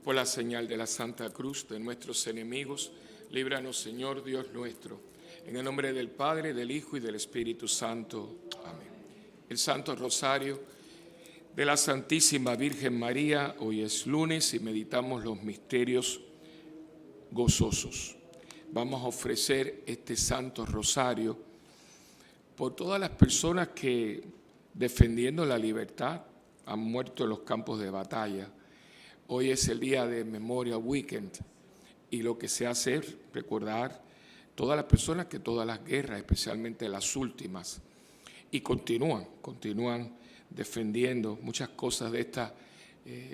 Por la señal de la Santa Cruz de nuestros enemigos, líbranos, Señor Dios nuestro. En el nombre del Padre, del Hijo y del Espíritu Santo. Amén. El Santo Rosario de la Santísima Virgen María. Hoy es lunes y meditamos los misterios gozosos. Vamos a ofrecer este Santo Rosario por todas las personas que, defendiendo la libertad, han muerto en los campos de batalla. Hoy es el día de Memorial Weekend y lo que se hace es recordar todas las personas que todas las guerras, especialmente las últimas, y continúan defendiendo. Muchas cosas de estas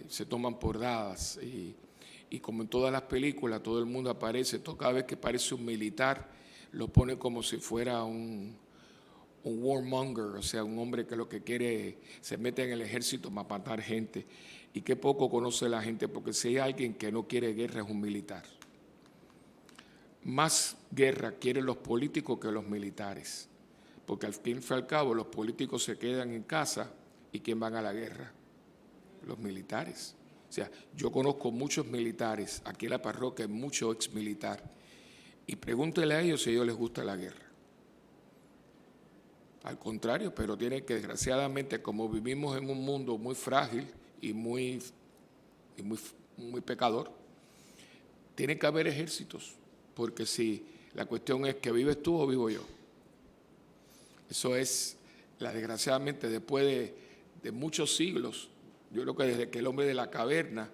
se toman por dadas y como en todas las películas todo el mundo aparece, cada vez que aparece un militar lo pone como si fuera un warmonger, o sea, un hombre que lo que quiere se mete en el ejército para matar gente. Y qué poco conoce la gente, porque si hay alguien que no quiere guerra es un militar. Más guerra quieren los políticos que los militares, porque al fin y al cabo los políticos se quedan en casa y ¿quién van a la guerra? Los militares. O sea, yo conozco muchos militares, aquí en la parroquia hay mucho ex militar, y pregúntele a ellos si a ellos les gusta la guerra. Al contrario, pero tienen que, desgraciadamente, como vivimos en un mundo muy frágil y muy pecador, tiene que haber ejércitos, porque si la cuestión es que vives tú o vivo yo. Eso es, desgraciadamente, después de muchos siglos, yo creo que desde que el hombre de la caverna,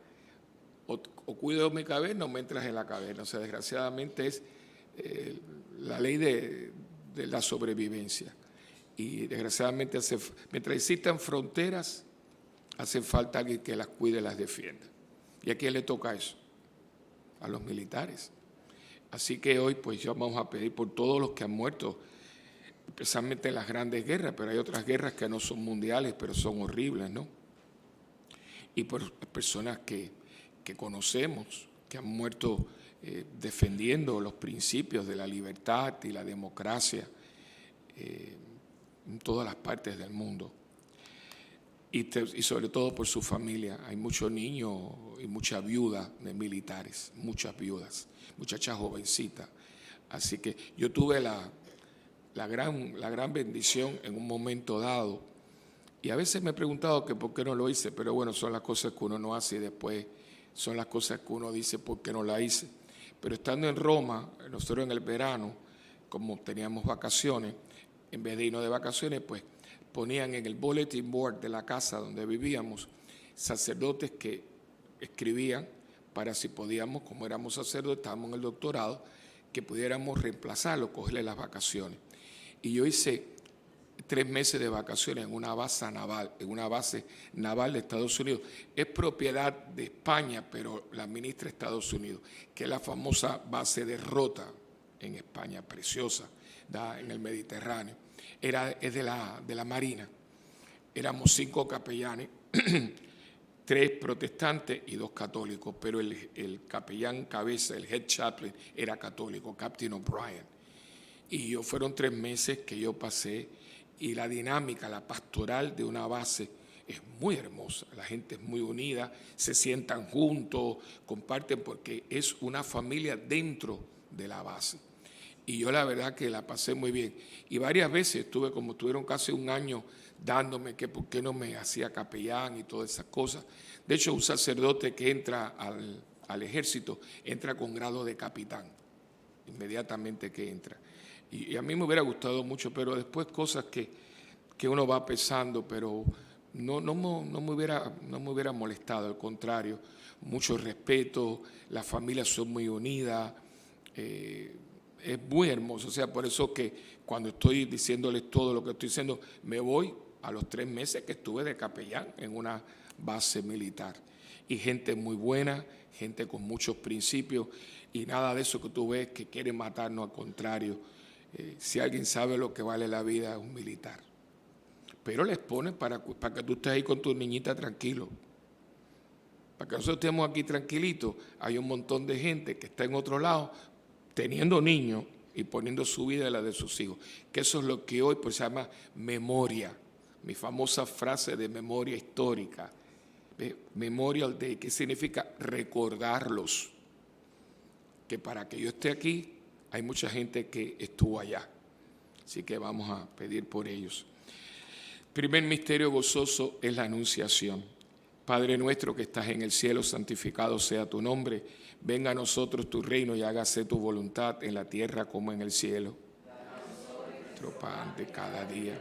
o cuido mi caverna o me entras en la caverna. O sea, desgraciadamente es la ley de la sobrevivencia. Y desgraciadamente, mientras existan fronteras, hace falta alguien que las cuide y las defienda. ¿Y a quién le toca eso? A los militares. Así que hoy pues ya vamos a pedir por todos los que han muerto, especialmente en las grandes guerras, pero hay otras guerras que no son mundiales, pero son horribles, ¿no? Y por personas que conocemos, que han muerto defendiendo los principios de la libertad y la democracia en todas las partes del mundo. Y sobre todo por su familia. Hay muchos niños y muchas viudas de militares, muchas viudas, muchachas jovencitas. Así que yo tuve la gran bendición en un momento dado, y a veces me he preguntado que por qué no lo hice, pero bueno, son las cosas que uno no hace y después son las cosas que uno dice por qué no la hice. Pero estando en Roma, nosotros en el verano, como teníamos vacaciones, en vez de irnos de vacaciones, pues ponían en el bulletin board de la casa donde vivíamos sacerdotes que escribían para si podíamos, como éramos sacerdotes, estábamos en el doctorado, que pudiéramos reemplazarlo, cogerle las vacaciones. Y yo hice 3 meses de vacaciones en una base naval de Estados Unidos. Es propiedad de España, pero la administra Estados Unidos, que es la famosa base de Rota en España, preciosa, en el Mediterráneo. Es de la Marina. Éramos 5 capellanes, 3 protestantes y 2 católicos, pero el capellán cabeza, el head chaplain, era católico, Captain O'Brien. Y fueron 3 meses que yo pasé, y la dinámica, la pastoral de una base es muy hermosa. La gente es muy unida, se sientan juntos, comparten, porque es una familia dentro de la base. Y yo la verdad que la pasé muy bien. Y varias veces estuvieron casi un año dándome que por qué no me hacía capellán y todas esas cosas. De hecho, un sacerdote que entra al ejército entra con grado de capitán, inmediatamente que entra. Y a mí me hubiera gustado mucho, pero después cosas que uno va pensando, pero no me hubiera molestado, al contrario, mucho respeto, las familias son muy unidas, es muy hermoso. O sea, por eso que cuando estoy diciéndoles todo lo que estoy diciendo, me voy a los 3 meses que estuve de capellán en una base militar. Y gente muy buena, gente con muchos principios, y nada de eso que tú ves que quieren matarnos, al contrario. Si alguien sabe lo que vale la vida, es un militar. Pero les ponen para que tú estés ahí con tu niñita tranquilo. Para que nosotros estemos aquí tranquilitos, hay un montón de gente que está en otro lado teniendo niños y poniendo su vida y la de sus hijos. Que eso es lo que hoy pues se llama memoria. Mi famosa frase de memoria histórica. Memorial Day, que significa recordarlos, que para que yo esté aquí hay mucha gente que estuvo allá, así que vamos a pedir por ellos. Primer misterio gozoso es la anunciación. Padre nuestro que estás en el cielo, santificado sea tu nombre, venga a nosotros tu reino y hágase tu voluntad en la tierra como en el cielo. Nuestro pan de cada día,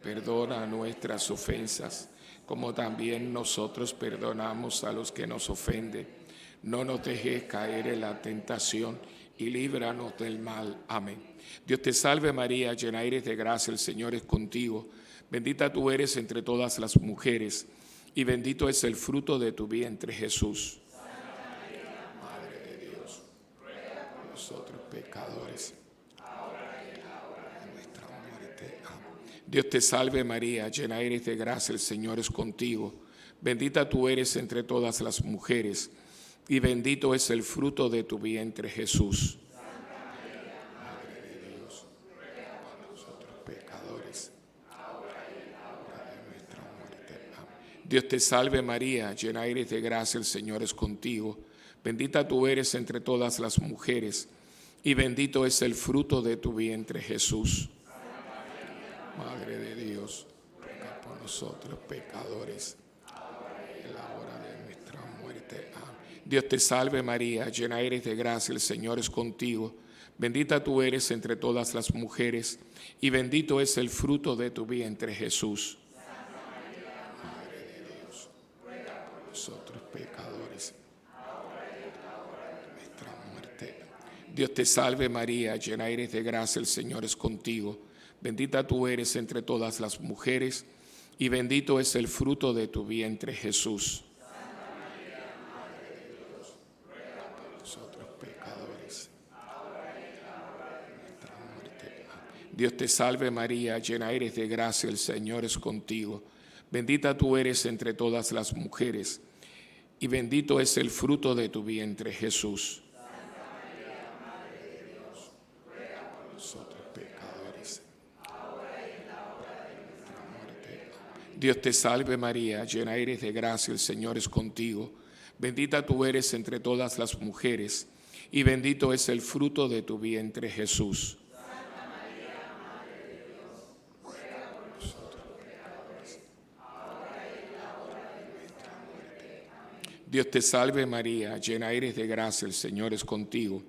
perdona nuestras ofensas, como también nosotros perdonamos a los que nos ofenden. No nos dejes caer en la tentación y líbranos del mal. Amén. Dios te salve María, llena eres de gracia, el Señor es contigo. Bendita tú eres entre todas las mujeres, y bendito es el fruto de tu vientre, Jesús. Santa María, Madre de Dios, ruega por nosotros pecadores, ahora y en la hora de nuestra muerte. Amén. Dios te salve María, llena eres de gracia, el Señor es contigo. Bendita tú eres entre todas las mujeres, y bendito es el fruto de tu vientre, Jesús. Santa María, Madre de Dios, ruega por nosotros pecadores, ahora y en la hora de nuestra muerte. Amén. Dios te salve María, llena eres de gracia, el Señor es contigo. Bendita tú eres entre todas las mujeres, y bendito es el fruto de tu vientre, Jesús. Santa María, Madre de Dios, ruega por nosotros pecadores, ahora y en la hora de nuestra muerte. Amén. Dios te salve María, llena eres de gracia, el Señor es contigo. Bendita tú eres entre todas las mujeres, y bendito es el fruto de tu vientre, Jesús. Santa María, Madre de Dios, ruega por nosotros pecadores, ahora y en la hora de nuestra muerte. Dios te salve María, llena eres de gracia, el Señor es contigo. Bendita tú eres entre todas las mujeres, y bendito es el fruto de tu vientre, Jesús. Dios te salve María, llena eres de gracia, el Señor es contigo. Bendita tú eres entre todas las mujeres, y bendito es el fruto de tu vientre, Jesús. Santa María, Madre de Dios, ruega por nosotros pecadores, ahora y en la hora de nuestra muerte. Dios te salve María, llena eres de gracia, el Señor es contigo. Bendita tú eres entre todas las mujeres, y bendito es el fruto de tu vientre, Jesús. Dios te salve María, llena eres de gracia, el Señor es contigo.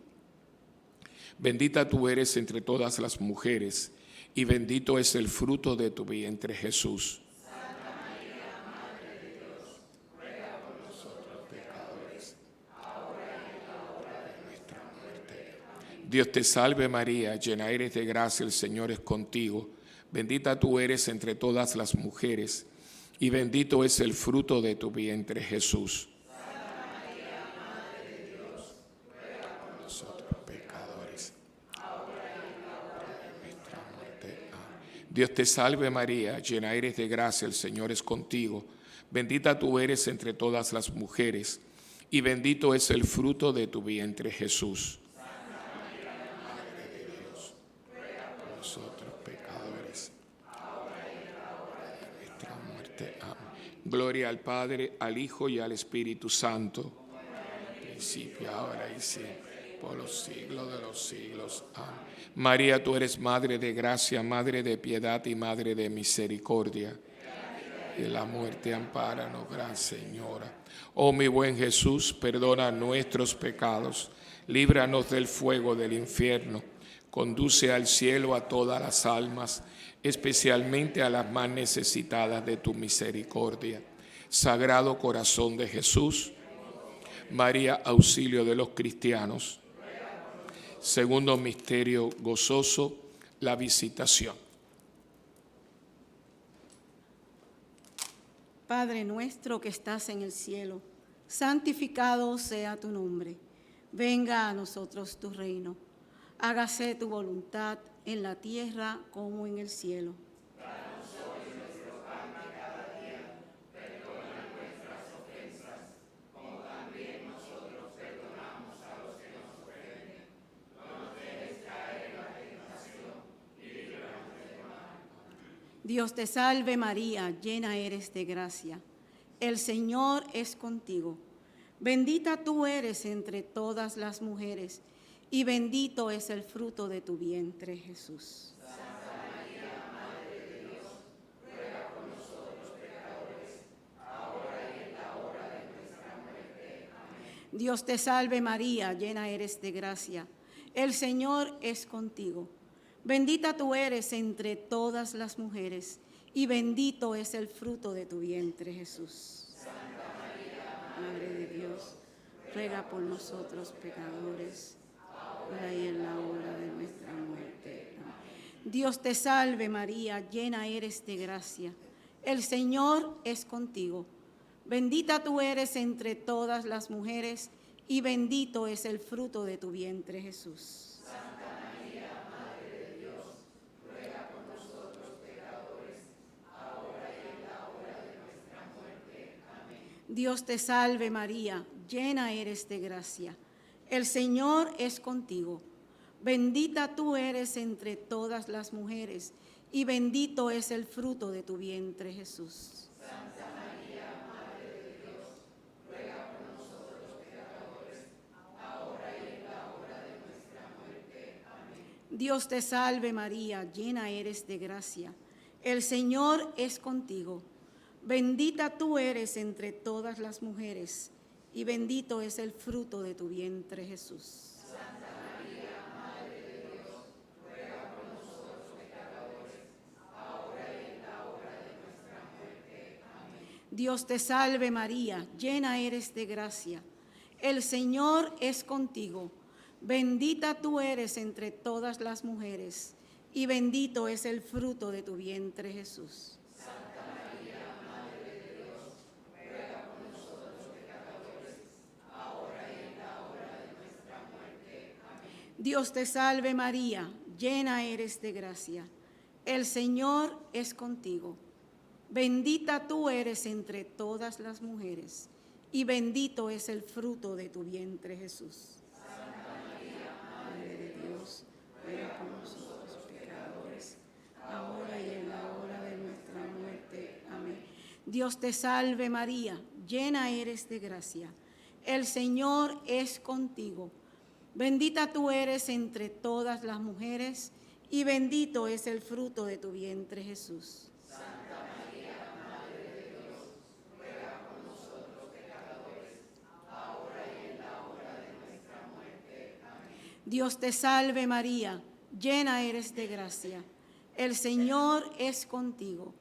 Bendita tú eres entre todas las mujeres, y bendito es el fruto de tu vientre, Jesús. Santa María, Madre de Dios, ruega por nosotros pecadores, ahora y en la hora de nuestra muerte. Dios te salve María, llena eres de gracia, el Señor es contigo. Bendita tú eres entre todas las mujeres, y bendito es el fruto de tu vientre, Jesús. Dios te salve María, llena eres de gracia, el Señor es contigo. Bendita tú eres entre todas las mujeres, y bendito es el fruto de tu vientre, Jesús. Santa María, Madre de Dios, ruega por nosotros pecadores, ahora y en la hora de nuestra muerte. Amén. Gloria al Padre, al Hijo y al Espíritu Santo, como en el principio, ahora y siempre, por los siglos de los siglos. Amén. María, tú eres Madre de gracia, Madre de piedad y Madre de misericordia. En la muerte ampáranos, Gran Señora. Oh mi buen Jesús, perdona nuestros pecados, líbranos del fuego del infierno, conduce al cielo a todas las almas, especialmente a las más necesitadas de tu misericordia. Sagrado Corazón de Jesús, María, auxilio de los cristianos. Segundo misterio gozoso, la visitación. Padre nuestro que estás en el cielo, santificado sea tu nombre. Venga a nosotros tu reino. Hágase tu voluntad en la tierra como en el cielo. Danos hoy nuestro pan de cada día. Perdona nuestras ofensas, como también nosotros perdonamos a los que nos ofenden. No nos dejes caer en la tentación y líbranos del mal. Dios te salve María, llena eres de gracia. el Señor es contigo. Bendita tú eres entre todas las mujeres, y bendito es el fruto de tu vientre, Jesús. Santa María, Madre de Dios, ruega por nosotros pecadores, ahora y en la hora de nuestra muerte. Amén. Dios te salve María, llena eres de gracia. El Señor es contigo. Bendita tú eres entre todas las mujeres, y bendito es el fruto de tu vientre, Jesús. Santa María, Madre de Dios, ruega por nosotros pecadores, ahora y en la hora de nuestra muerte. Amén. Dios te salve María, llena eres de gracia. El Señor es contigo. Bendita tú eres entre todas las mujeres, y bendito es el fruto de tu vientre, Jesús. Santa María, Madre de Dios, ruega por nosotros pecadores, ahora y en la hora de nuestra muerte. Amén. Dios te salve María, llena eres de gracia. El Señor es contigo. Bendita tú eres entre todas las mujeres, y bendito es el fruto de tu vientre, Jesús. Santa María, Madre de Dios, ruega por nosotros pecadores, ahora y en la hora de nuestra muerte. Amén. Dios te salve María, llena eres de gracia. El Señor es contigo. Bendita tú eres entre todas las mujeres, y bendito es el fruto de tu vientre, Jesús. Santa María, Madre de Dios, ruega por nosotros pecadores, ahora y en la hora de nuestra muerte. Amén. Dios te salve María, llena eres de gracia. El Señor es contigo. Bendita tú eres entre todas las mujeres, y bendito es el fruto de tu vientre, Jesús. Santa María, Madre de Dios, ruega por nosotros pecadores, ahora y en la hora de nuestra muerte. Amén. Dios te salve María, llena eres de gracia. El Señor es contigo. Bendita tú eres entre todas las mujeres, y bendito es el fruto de tu vientre, Jesús. Santa María, Madre de Dios, ruega por nosotros pecadores, ahora y en la hora de nuestra muerte. Amén. Dios te salve María, llena eres de gracia. El Señor es contigo. Bendita tú eres entre todas las mujeres, y bendito es el fruto de tu vientre, Jesús. Santa María, Madre de Dios, ruega por nosotros pecadores, ahora y en la hora de nuestra muerte. Amén. Dios te salve María, llena eres de gracia. El Señor es contigo.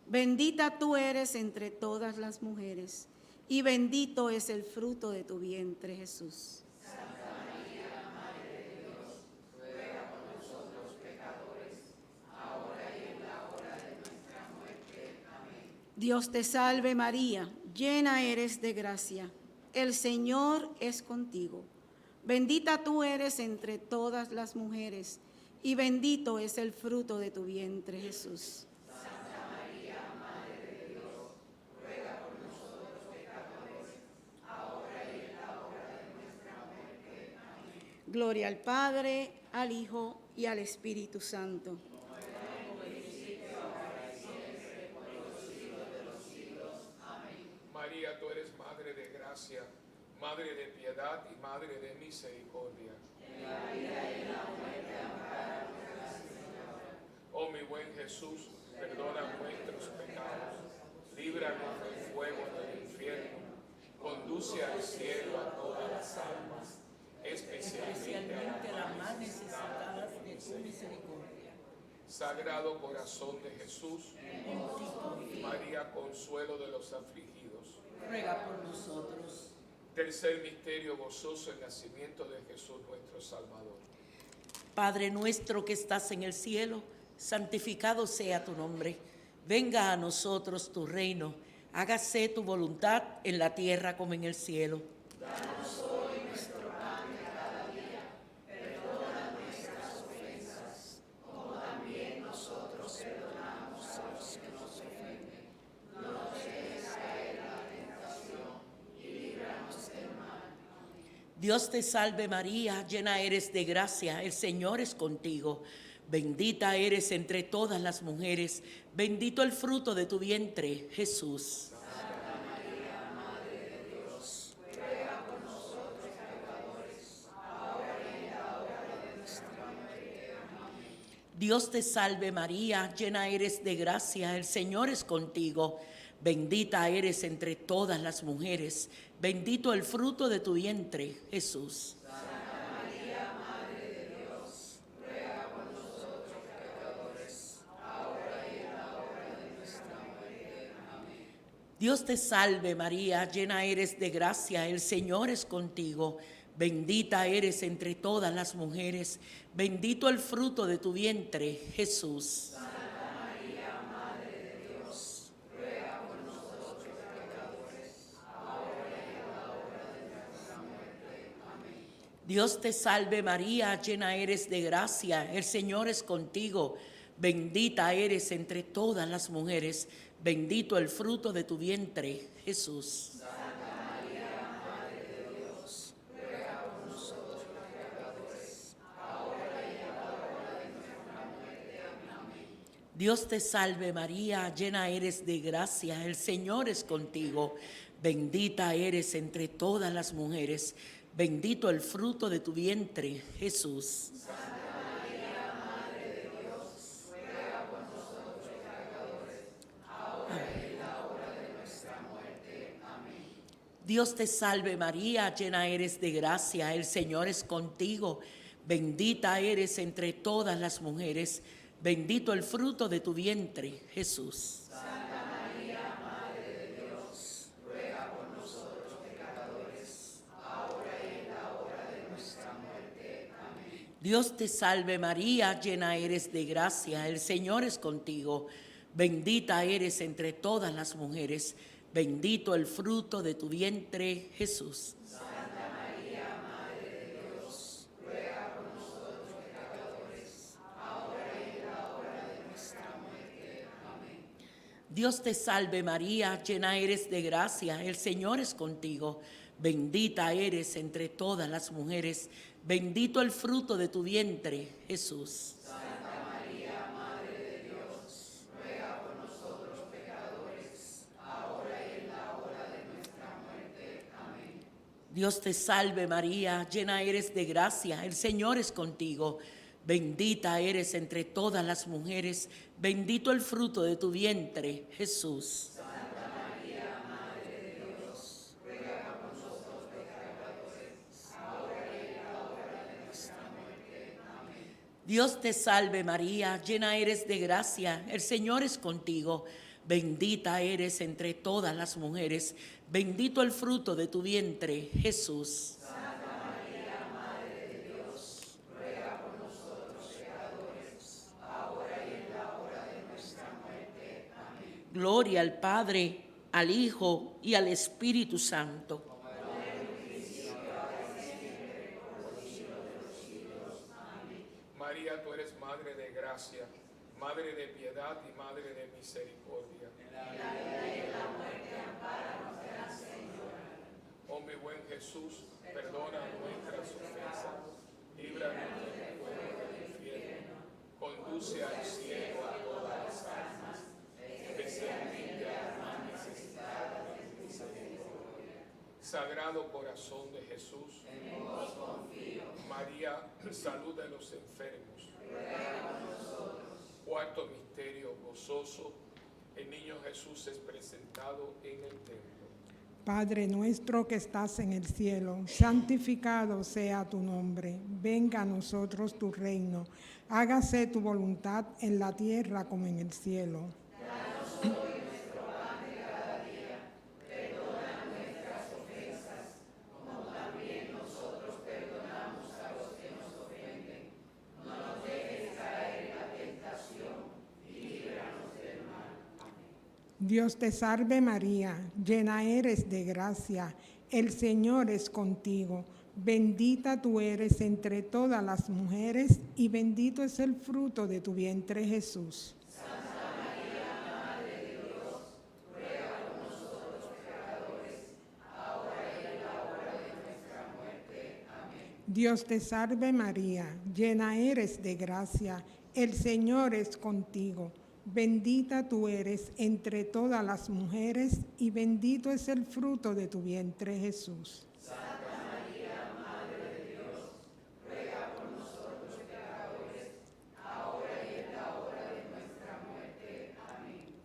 Bendita tú eres entre todas las mujeres, y bendito es el fruto de tu vientre, Jesús. Santa María, Madre de Dios, ruega por nosotros pecadores, ahora y en la hora de nuestra muerte. Amén. Dios te salve María, llena eres de gracia. El Señor es contigo. Bendita tú eres entre todas las mujeres, y bendito es el fruto de tu vientre, Jesús. Santa María, Madre de Dios, ruega por nosotros pecadores, ahora y en la hora de nuestra muerte. Amén. Gloria al Padre, al Hijo y al Espíritu Santo. María, tú eres Madre de gracia, Madre de piedad y Madre de misericordia. Oh mi buen Jesús, perdona nuestros pecados, líbranos del fuego del infierno, conduce al cielo a todas las almas, especialmente a las más necesitadas de tu misericordia. Sagrado Corazón de Jesús, María, consuelo de los afligidos. Ruega por nosotros. Tercer misterio gozoso, el nacimiento de Jesús nuestro Salvador. Padre nuestro que estás en el cielo, santificado sea tu nombre. Venga a nosotros tu reino. Hágase tu voluntad en la tierra como en el cielo. Danos hoy nuestro pan de cada día. Perdona nuestras ofensas, como también nosotros perdonamos a los que nos ofenden. No nos dejes caer en la tentación y líbranos del mal. Dios te salve María, llena eres de gracia, el Señor es contigo. Bendita eres entre todas las mujeres, bendito el fruto de tu vientre, Jesús. Santa María, Dios te salve María, llena eres de gracia, el Señor es contigo. Bendita eres entre todas las mujeres, bendito el fruto de tu vientre, Jesús. Dios te salve María, llena eres de gracia, el Señor es contigo. Bendita eres entre todas las mujeres, bendito el fruto de tu vientre, Jesús. Dios te salve María, llena eres de gracia, el Señor es contigo. Bendita eres entre todas las mujeres, bendito el fruto de tu vientre, Jesús. Dios te salve María, llena eres de gracia, el Señor es contigo. Bendita eres entre todas las mujeres, bendito el fruto de tu vientre, Jesús. Dios te salve María, llena eres de gracia, el Señor es contigo. Bendita eres entre todas las mujeres, bendito el fruto de tu vientre, Jesús. Santa María, Madre de Dios, ruega por nosotros pecadores, ahora y en la hora de nuestra muerte. Amén. Dios te salve María, llena eres de gracia, el Señor es contigo. Bendita eres entre todas las mujeres, bendito el fruto de tu vientre, Jesús. Santa María, Madre de Dios, ruega por nosotros pecadores, ahora y en la hora de nuestra muerte. Amén. Dios te salve María, llena eres de gracia, el Señor es contigo. Bendita eres entre todas las mujeres, bendito el fruto de tu vientre, Jesús. Santa María, Madre de Dios, ruega por nosotros pecadores, ahora y en la hora de nuestra muerte. Amén. Dios te salve María, llena eres de gracia, el Señor es contigo. Bendita eres entre todas las mujeres, bendito el fruto de tu vientre, Jesús. Santa María, Madre de Dios, ruega por nosotros pecadores, ahora y en la hora de nuestra muerte. Amén. Dios te salve María, llena eres de gracia, el Señor es contigo. Bendita eres entre todas las mujeres, bendito el fruto de tu vientre, Jesús. Santa María, Madre de Dios, ruega por nosotros pecadores, ahora y en la hora de nuestra muerte. Amén. Gloria al Padre, al Hijo y al Espíritu Santo. María, tú eres Madre de gracia, Madre de piedad y Madre de misericordia. En la vida y en la muerte, ampáranos, Gran Señora. Oh mi buen Jesús, perdona nuestras ofensas, líbranos del fuego del infierno, conduce al cielo a todas las almas, especialmente a las más necesitadas de tu misericordia. Sagrado corazón de Jesús, en vos confío. María, salud de los enfermos. Ruega por nosotros. Cuarto misterio gozoso, el niño Jesús es presentado en el templo. Padre nuestro que estás en el cielo, santificado sea tu nombre. Venga a nosotros tu reino. Hágase tu voluntad en la tierra como en el cielo. Danos hoy nuestro pan de cada día. Perdona nuestras ofensas, como también nosotros perdonamos a los que nos ofenden. No nos dejes caer en la tentación y líbranos del mal. Dios te salve María, llena eres de gracia, el Señor es contigo. Bendita tú eres entre todas las mujeres y bendito es el fruto de tu vientre Jesús. Santa María, Madre de Dios, ruega por nosotros pecadores, ahora y en la hora de nuestra muerte. Amén. Dios te salve María, llena eres de gracia, el Señor es contigo. Bendita tú eres entre todas las mujeres y bendito es el fruto de tu vientre Jesús. Santa María, Madre de Dios, ruega por nosotros pecadores, ahora y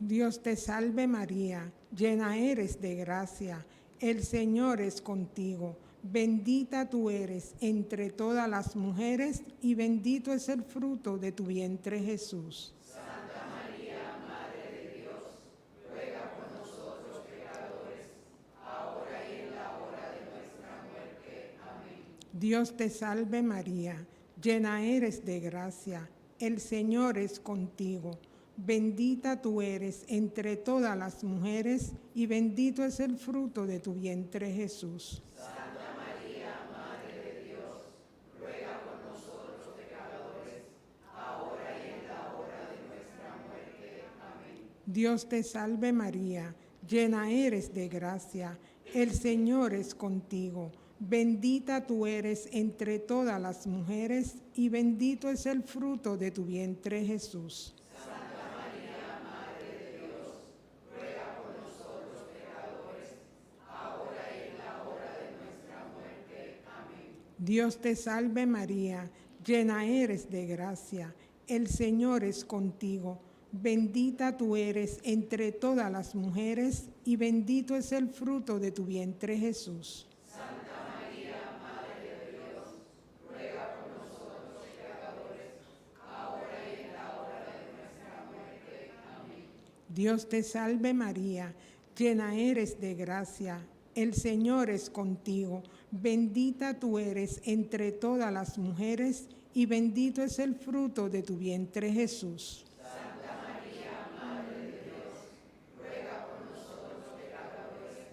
Dios te salve María, llena eres de gracia, el Señor es contigo. Bendita tú eres entre todas las mujeres y bendito es el fruto de tu vientre Jesús. Santa María, Madre de Dios, ruega por nosotros pecadores, ahora y en la hora de nuestra muerte. Amén. Dios te salve María, llena eres de gracia, el Señor es contigo. Bendita tú eres entre todas las mujeres y bendito es el fruto de tu vientre Jesús. Santa María, Madre de Dios, ruega por nosotros pecadores, ahora y en la hora de nuestra muerte. Amén. Dios te salve María, llena eres de gracia, el Señor es contigo. Bendita tú eres entre todas las mujeres y bendito es el fruto de tu vientre Jesús. Dios te salve María, llena eres de gracia, el Señor es contigo. Bendita tú eres entre todas las mujeres y bendito es el fruto de tu vientre Jesús. Santa María, Madre de Dios, ruega por nosotros pecadores, ahora y en la hora de nuestra muerte. Amén. Dios te salve María, llena eres de gracia, el Señor es contigo. Bendita tú eres entre todas las mujeres y bendito es el fruto de tu vientre Jesús. Santa María, Madre de Dios, ruega por nosotros pecadores,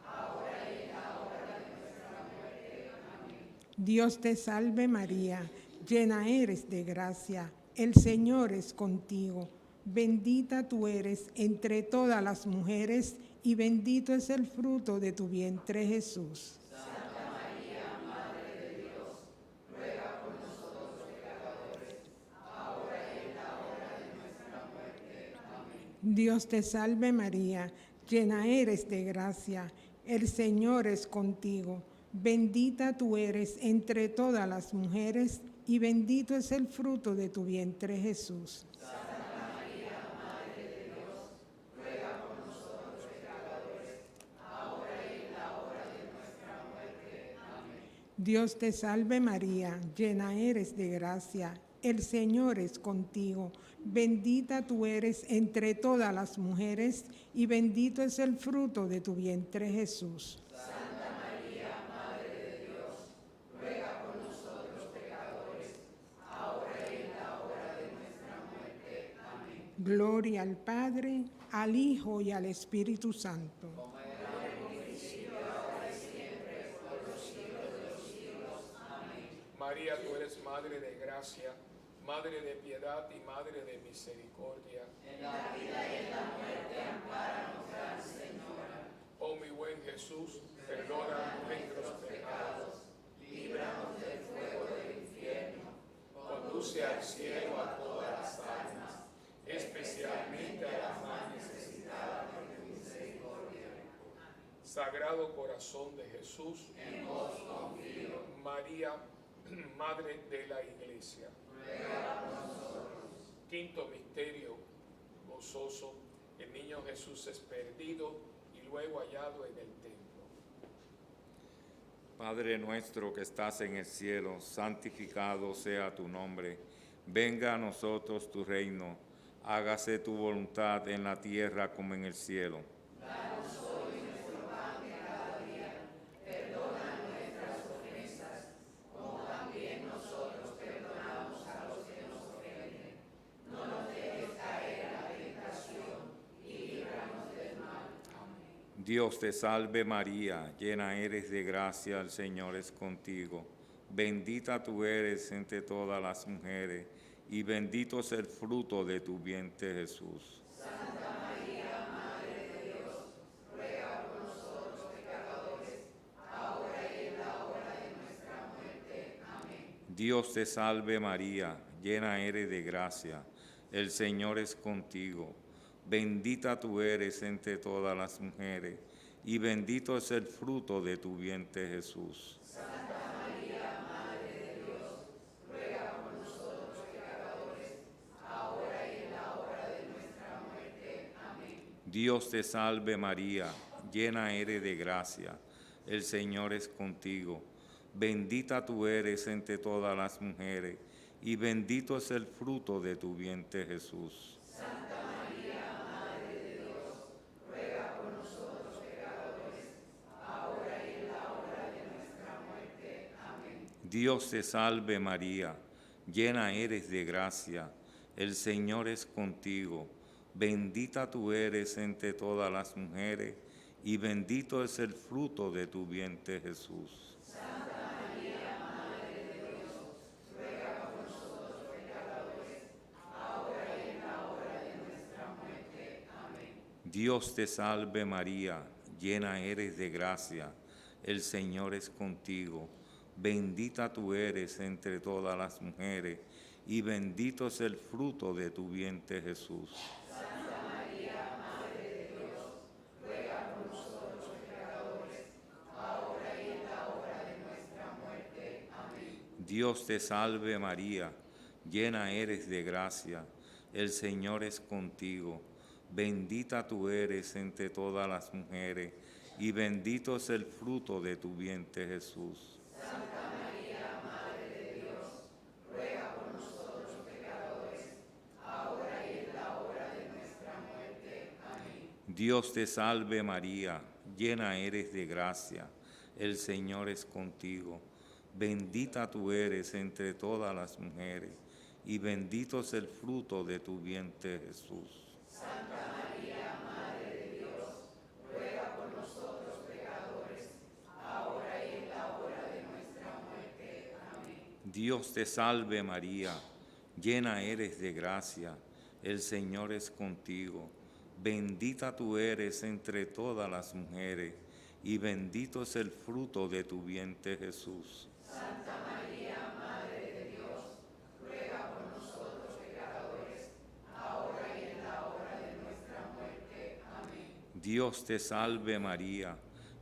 ahora y en la hora de nuestra muerte. Amén. Dios te salve María, llena eres de gracia, el Señor es contigo. Bendita tú eres entre todas las mujeres y bendito es el fruto de tu vientre Jesús. Santa María, Madre de Dios, ruega por nosotros pecadores, ahora y en la hora de nuestra muerte. Amén. Dios te salve María, llena eres de gracia, el Señor es contigo. Bendita tú eres entre todas las mujeres y bendito es el fruto de tu vientre Jesús. Dios te salve María, llena eres de gracia, el Señor es contigo. Bendita tú eres entre todas las mujeres y bendito es el fruto de tu vientre Jesús. Santa María, Madre de Dios, ruega por nosotros pecadores, ahora y en la hora de nuestra muerte. Amén. Gloria al Padre, al Hijo y al Espíritu Santo. María, tú eres Madre de gracia, Madre de piedad y Madre de misericordia. En la vida y en la muerte, ampáranos, Gran Señora. Oh mi buen Jesús, perdona nuestros pecados, Líbranos del fuego del infierno. conduce al cielo a todas las almas, especialmente a las más necesitadas de tu misericordia. Sagrado Corazón de Jesús, En vos confío. María, Madre de la Iglesia. Ruega por nosotros. Quinto misterio gozoso, el niño Jesús es perdido y luego hallado en el templo. Padre nuestro que estás en el cielo, santificado sea tu nombre. Venga a nosotros tu reino. Hágase tu voluntad en la tierra como en el cielo. Danos hoy nuestro pan de cada día. Perdona nuestras ofensas, como también nosotros perdonamos a los que nos ofenden. No nos dejes caer en la tentación y líbranos del mal. Dios te salve María, llena eres de gracia, el Señor es contigo. Bendita tú eres entre todas las mujeres y bendito es el fruto de tu vientre Jesús. Santa María, Madre de Dios, ruega por nosotros pecadores, ahora y en la hora de nuestra muerte. Amén. Dios te salve María, llena eres de gracia, el Señor es contigo. Bendita tú eres entre todas las mujeres y bendito es el fruto de tu vientre Jesús. Santa María, Madre de Dios, ruega por nosotros pecadores, ahora y en la hora de nuestra muerte. Amén. Dios te salve María, llena eres de gracia, el Señor es contigo. Bendita tú eres entre todas las mujeres, y bendito es el fruto de tu vientre Jesús. Santa María, Madre de Dios, ruega por nosotros pecadores, ahora y en la hora de nuestra muerte. Amén. Dios te salve María, llena eres de gracia, el Señor es contigo. Bendita tú eres entre todas las mujeres, y bendito es el fruto de tu vientre Jesús. Santa María, Madre de Dios, ruega por nosotros pecadores, ahora y en la hora de nuestra muerte. Amén. Dios te salve María, llena eres de gracia, el Señor es contigo. Bendita tú eres entre todas las mujeres, y bendito es el fruto de tu vientre Jesús. Santa María, Madre de Dios, ruega por nosotros pecadores, ahora y en la hora de nuestra muerte. Amén. Dios te salve María, llena eres de gracia, el Señor es contigo. Bendita tú eres entre todas las mujeres, y bendito es el fruto de tu vientre Jesús. Santa María, Madre de Dios, ruega por nosotros pecadores, ahora y en la hora de nuestra muerte. Amén. Dios te salve María, llena eres de gracia, el Señor es contigo. Bendita tú eres entre todas las mujeres, y bendito es el fruto de tu vientre Jesús. Santa María, Madre de Dios, ruega por nosotros pecadores, ahora y en la hora de nuestra muerte. Amén. Dios te salve María, llena eres de gracia, el Señor es contigo. Bendita tú eres entre todas las mujeres, y bendito es el fruto de tu vientre Jesús. Santa María, Madre de Dios, ruega por nosotros pecadores, ahora y en la hora de nuestra muerte. Amén. Dios te salve María,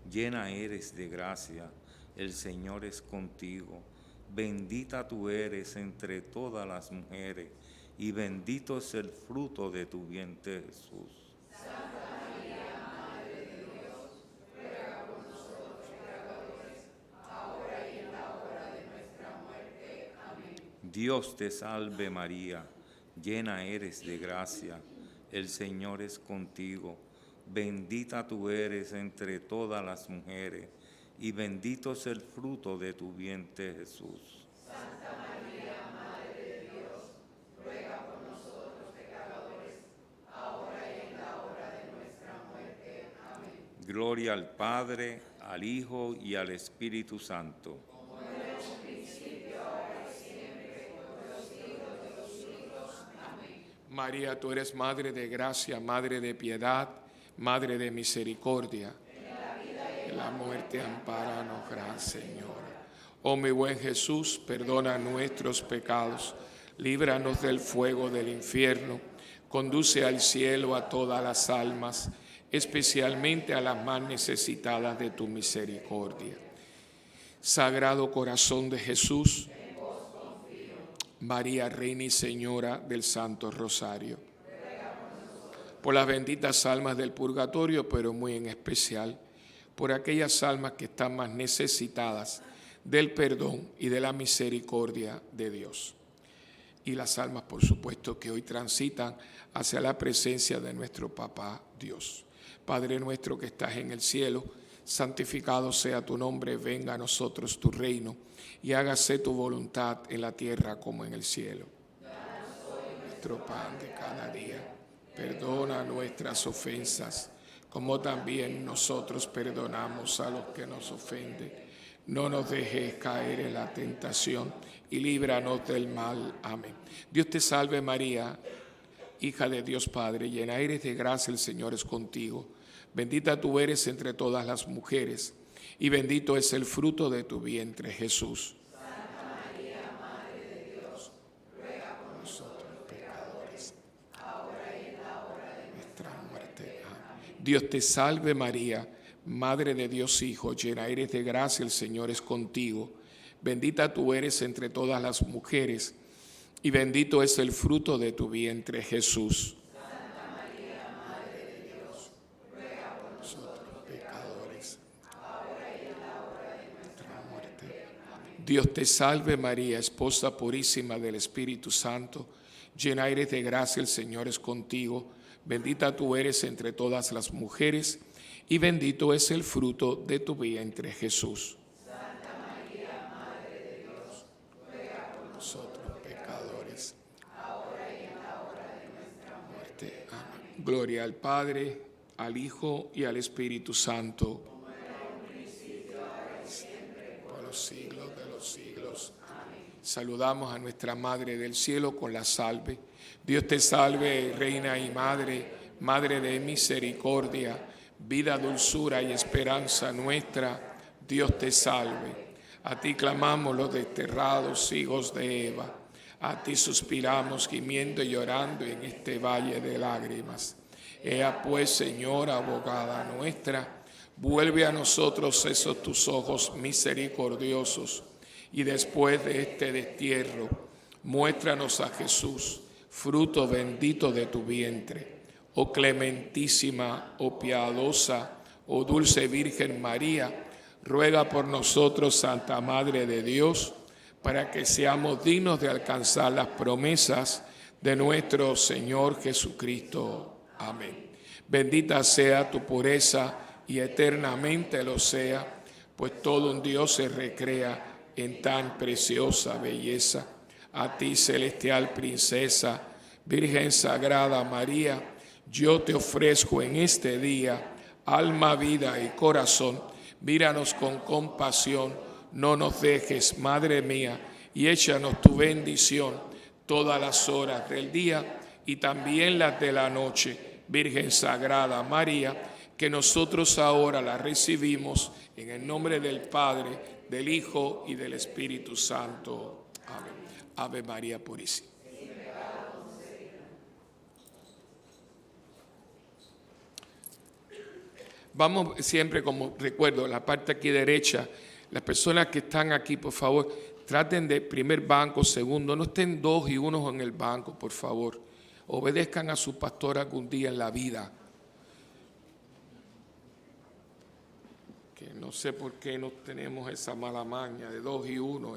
llena eres de gracia, el Señor es contigo. Bendita tú eres entre todas las mujeres, y bendito es el fruto de tu vientre Jesús. Santa María, Madre de Dios, ruega por nosotros pecadores, ahora y en la hora de nuestra muerte. Amén. Dios te salve María, llena eres de gracia, el Señor es contigo. Bendita tú eres entre todas las mujeres, y bendito es el fruto de tu vientre Jesús. Santa María, Madre de Dios, ruega por nosotros pecadores, ahora y en la hora de nuestra muerte. Amén. Gloria al Padre, al Hijo y al Espíritu Santo. María, tú eres Madre de gracia, Madre de piedad, Madre de misericordia. En la muerte, ampáranos, Gran Señora. Oh mi buen Jesús, perdona nuestros pecados, líbranos del fuego del infierno, conduce al cielo a todas las almas, especialmente a las más necesitadas de tu misericordia. Sagrado Corazón de Jesús, María, Reina y Señora del Santo Rosario, por las benditas almas del purgatorio, pero muy en especial por aquellas almas que están más necesitadas del perdón y de la misericordia de Dios. Y las almas, por supuesto, que hoy transitan hacia la presencia de nuestro Papá Dios. Padre nuestro que estás en el cielo, santificado sea tu nombre, venga a nosotros tu reino, y hágase tu voluntad en la tierra como en el cielo. Danos hoy nuestro pan de cada día. Perdona nuestras ofensas, como también nosotros perdonamos a los que nos ofenden. No nos dejes caer en la tentación y líbranos del mal. Amén. Dios te salve María, hija de Dios Padre, llena eres de gracia, el Señor es contigo. Bendita tú eres entre todas las mujeres, y bendito es el fruto de tu vientre, Jesús. Santa María, Madre de Dios, ruega por nosotros pecadores, ahora y en la hora de nuestra muerte. Amén. Dios te salve María, Madre de Dios Hijo, llena eres de gracia, el Señor es contigo. Bendita tú eres entre todas las mujeres, y bendito es el fruto de tu vientre, Jesús. Santa María, Madre de Dios, Dios te salve María, esposa purísima del Espíritu Santo, llena eres de gracia, el Señor es contigo, bendita tú eres entre todas las mujeres, y bendito es el fruto de tu vientre, Jesús. Santa María, Madre de Dios, ruega por Nosotros pecadores, ahora y en la hora de nuestra muerte. amén. Gloria al Padre, al Hijo y al Espíritu Santo. Como era un principio, ahora y siempre, Por los siglos de los siglos. Saludamos a nuestra Madre del Cielo con la salve. Dios te salve, Reina y Madre, Madre de misericordia, vida, dulzura y esperanza nuestra. Dios te salve. A ti clamamos los desterrados hijos de Eva. A ti suspiramos gimiendo y llorando en este valle de lágrimas. Ea pues, Señora, abogada nuestra, vuelve a nosotros esos tus ojos misericordiosos, y después de este destierro, muéstranos a Jesús, fruto bendito de tu vientre. Oh clementísima, oh piadosa, oh dulce Virgen María, ruega por nosotros, Santa Madre de Dios, para que seamos dignos de alcanzar las promesas de nuestro Señor Jesucristo. Amén. Bendita sea tu pureza y eternamente lo sea, pues todo un Dios se recrea en tan preciosa belleza. A ti, celestial princesa, Virgen Sagrada María, yo te ofrezco en este día alma, vida y corazón. Míranos con compasión, no nos dejes, Madre mía, y échanos tu bendición todas las horas del día y también las de la noche. Virgen Sagrada María, que nosotros ahora la recibimos en el nombre del Padre, del Hijo y del Espíritu Santo. Amén. Ave María Purísima. Vamos siempre, como recuerdo, la parte aquí derecha, las personas que están aquí, por favor, traten de primer banco, segundo, no estén dos y uno en el banco, por favor. Obedezcan a su pastor algún día en la vida. Que no sé por qué no tenemos esa mala maña de dos y uno.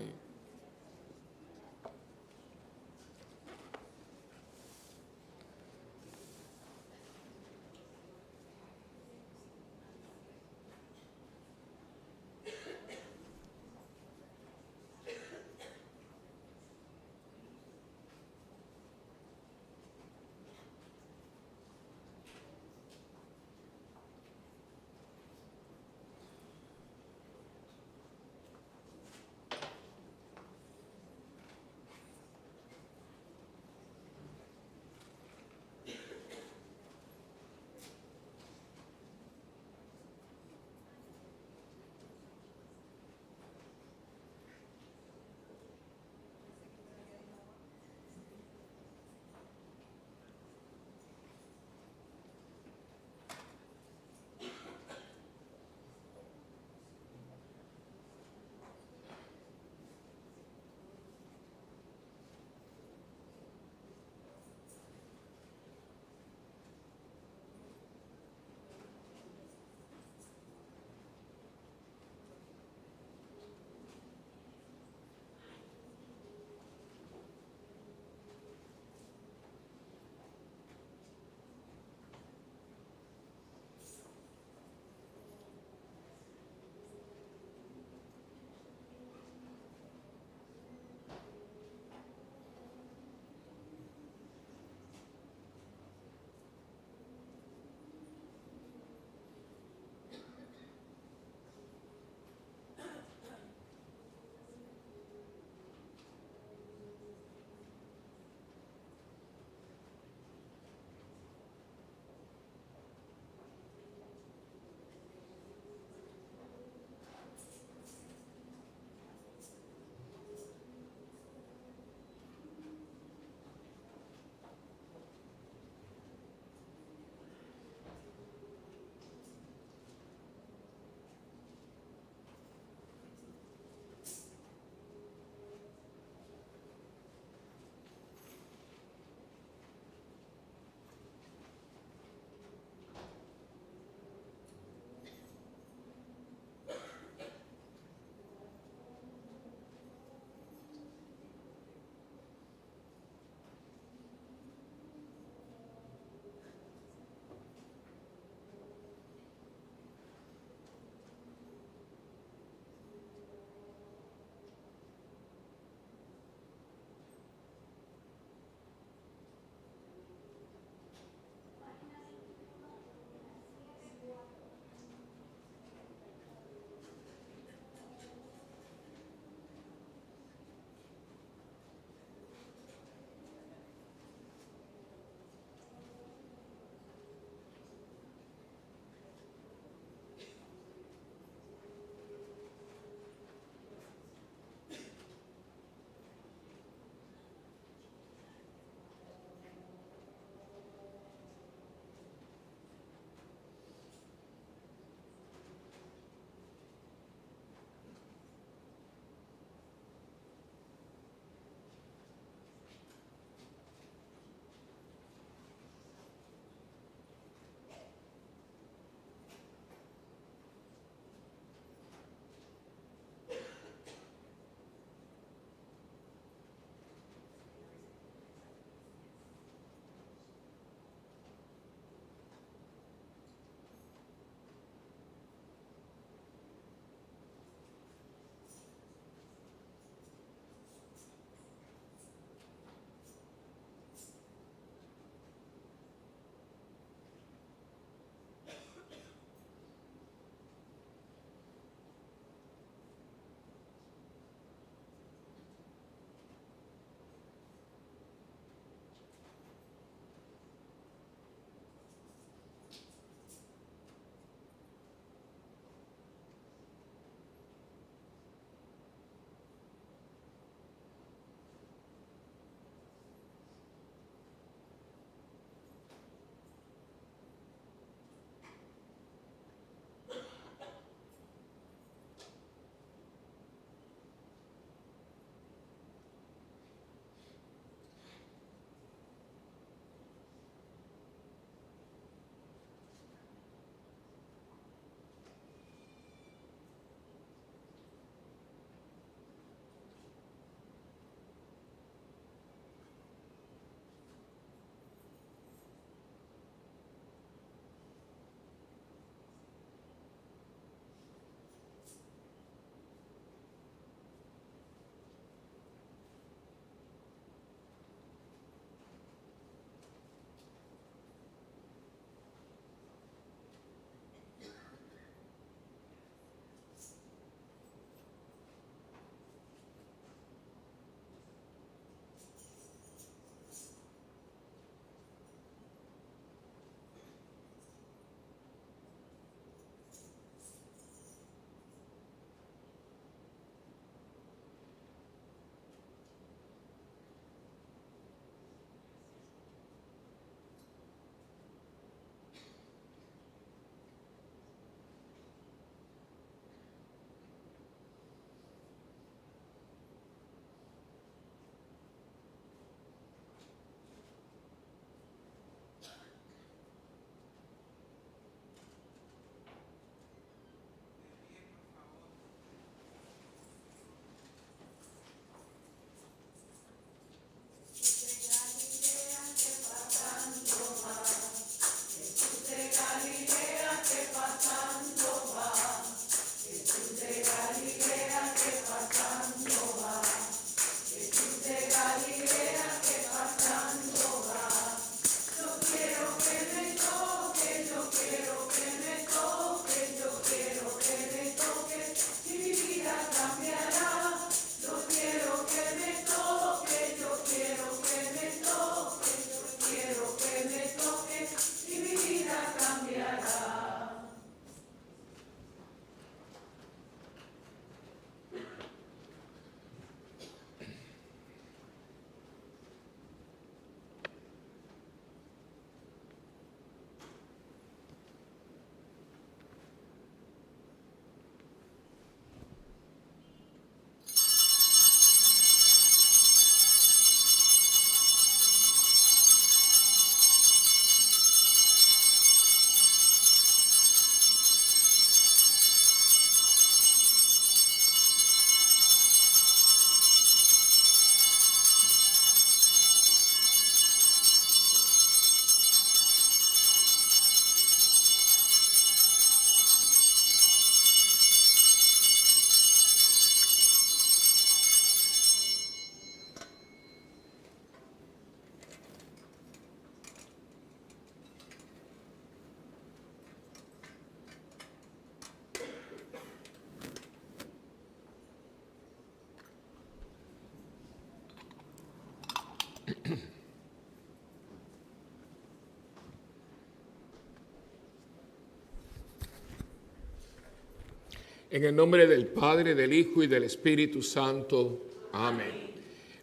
En el nombre del Padre, del Hijo y del Espíritu Santo. Amén.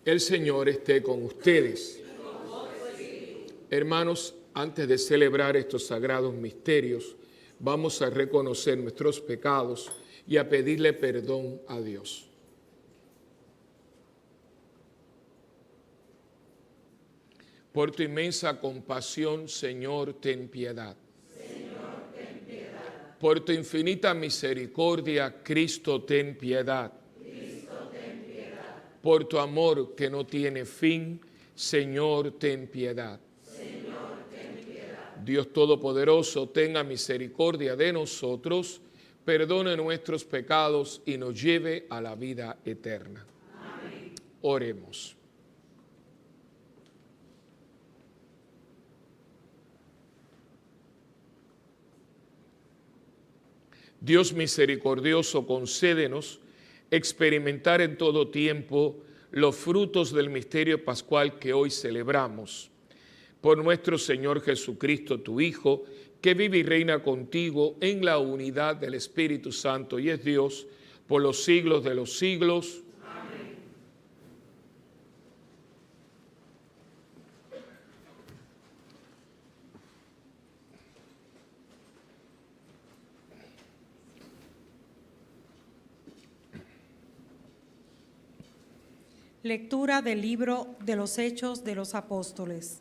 El Señor esté con ustedes. Hermanos, antes de celebrar estos sagrados misterios, vamos a reconocer nuestros pecados y a pedirle perdón a Dios. Por tu inmensa compasión, Señor, ten piedad. Señor, ten piedad. Por tu infinita misericordia, Cristo, ten piedad. Cristo, ten piedad. Por tu amor que no tiene fin, Señor, ten piedad. Señor, ten piedad. Dios Todopoderoso, tenga misericordia de nosotros, perdone nuestros pecados y nos lleve a la vida eterna. Amén. Oremos. Dios misericordioso, concédenos experimentar en todo tiempo los frutos del misterio pascual que hoy celebramos. Por nuestro Señor Jesucristo, tu Hijo, que vive y reina contigo en la unidad del Espíritu Santo y es Dios por los siglos de los siglos. Amén. Lectura del libro de los Hechos de los Apóstoles.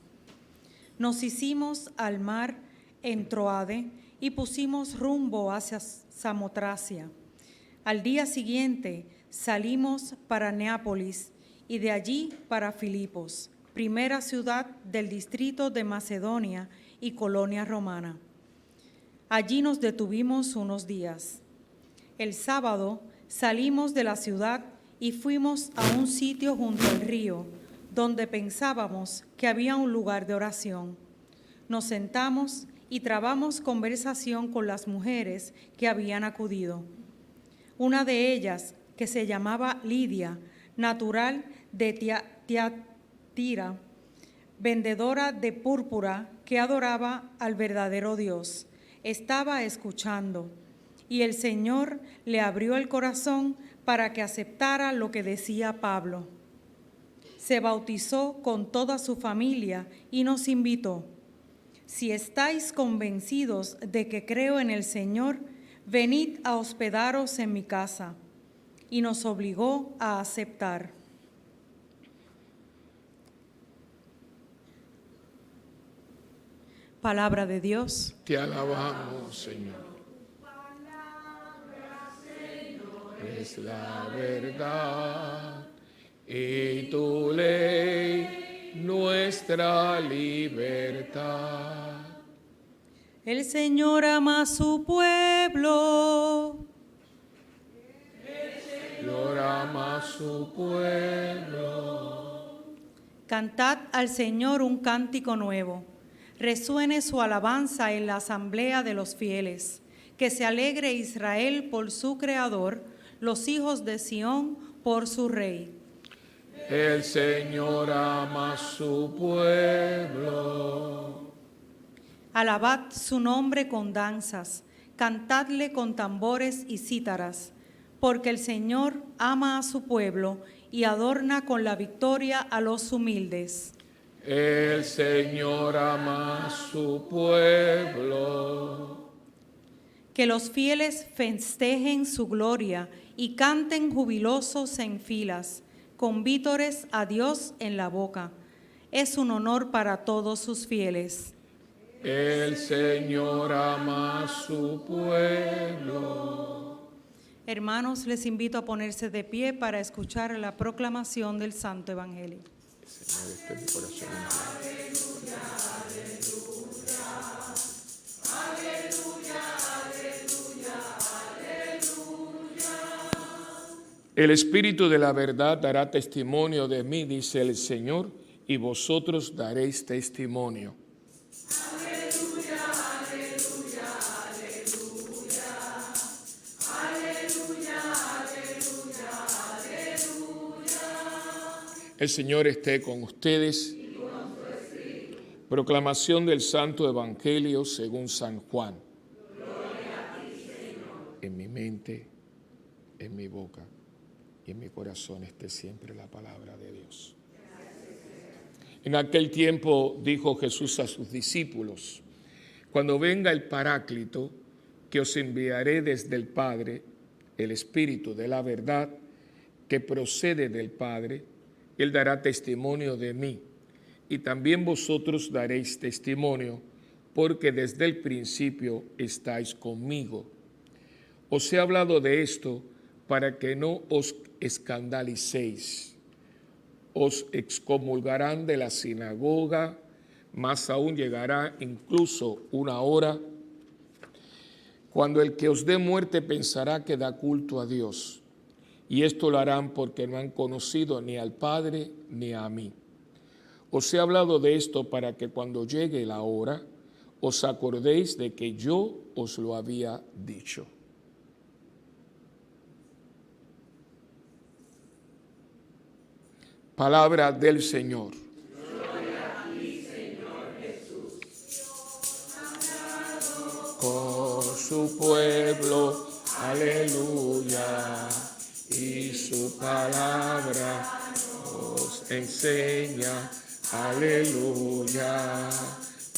Nos hicimos al mar en Troade y pusimos rumbo hacia Samotracia. Al día siguiente salimos para Neápolis y de allí para Filipos, primera ciudad del distrito de Macedonia y colonia romana. Allí nos detuvimos unos días. El sábado salimos de la ciudad y fuimos a un sitio junto al río, donde pensábamos que había un lugar de oración. Nos sentamos y trabamos conversación con las mujeres que habían acudido. Una de ellas, que se llamaba Lidia, natural de Tiatira, vendedora de púrpura que adoraba al verdadero Dios, estaba escuchando, y el Señor le abrió el corazón para que aceptara lo que decía Pablo. Se bautizó con toda su familia y nos invitó. Si estáis convencidos de que creo en el Señor, venid a hospedaros en mi casa. Y nos obligó a aceptar. Palabra de Dios. Te alabamos, Señor. Es la verdad y tu ley nuestra libertad. El Señor ama a su pueblo. El Señor ama a su pueblo. Cantad al Señor un cántico nuevo. Resuene su alabanza en la asamblea de los fieles. Que se alegre Israel por su Creador, los hijos de Sión por su Rey. El Señor ama a su pueblo. Alabad su nombre con danzas, cantadle con tambores y cítaras, porque el Señor ama a su pueblo y adorna con la victoria a los humildes. El Señor ama a su pueblo. Que los fieles festejen su gloria y canten jubilosos en filas, con vítores a Dios en la boca. Es un honor para todos sus fieles. El Señor ama a su pueblo. Hermanos, les invito a ponerse de pie para escuchar la proclamación del Santo Evangelio. Señor, este es mi corazón. El Espíritu de la verdad dará testimonio de mí, dice el Señor, y vosotros daréis testimonio. Aleluya, aleluya, aleluya. Aleluya, aleluya, aleluya. El Señor esté con ustedes. Proclamación del Santo Evangelio según San Juan. Gloria a ti, Señor. En mi mente en mi boca y en mi corazón esté siempre la palabra de Dios. En aquel tiempo dijo Jesús a sus discípulos: cuando venga el Paráclito, que os enviaré desde el Padre, el Espíritu de la verdad, que procede del Padre, Él dará testimonio de mí, y también vosotros daréis testimonio, porque desde el principio estáis conmigo. Os he hablado de esto para que no os escandalicéis. Os excomulgarán de la sinagoga, más aún llegará incluso una hora cuando el que os dé muerte pensará que da culto a Dios. Y esto lo harán porque no han conocido ni al Padre ni a mí. Os he hablado de esto para que cuando llegue la hora os acordéis de que yo os lo había dicho. Palabra del Señor. Gloria a ti, Señor Jesús. Con su pueblo, aleluya, y su palabra nos enseña, aleluya.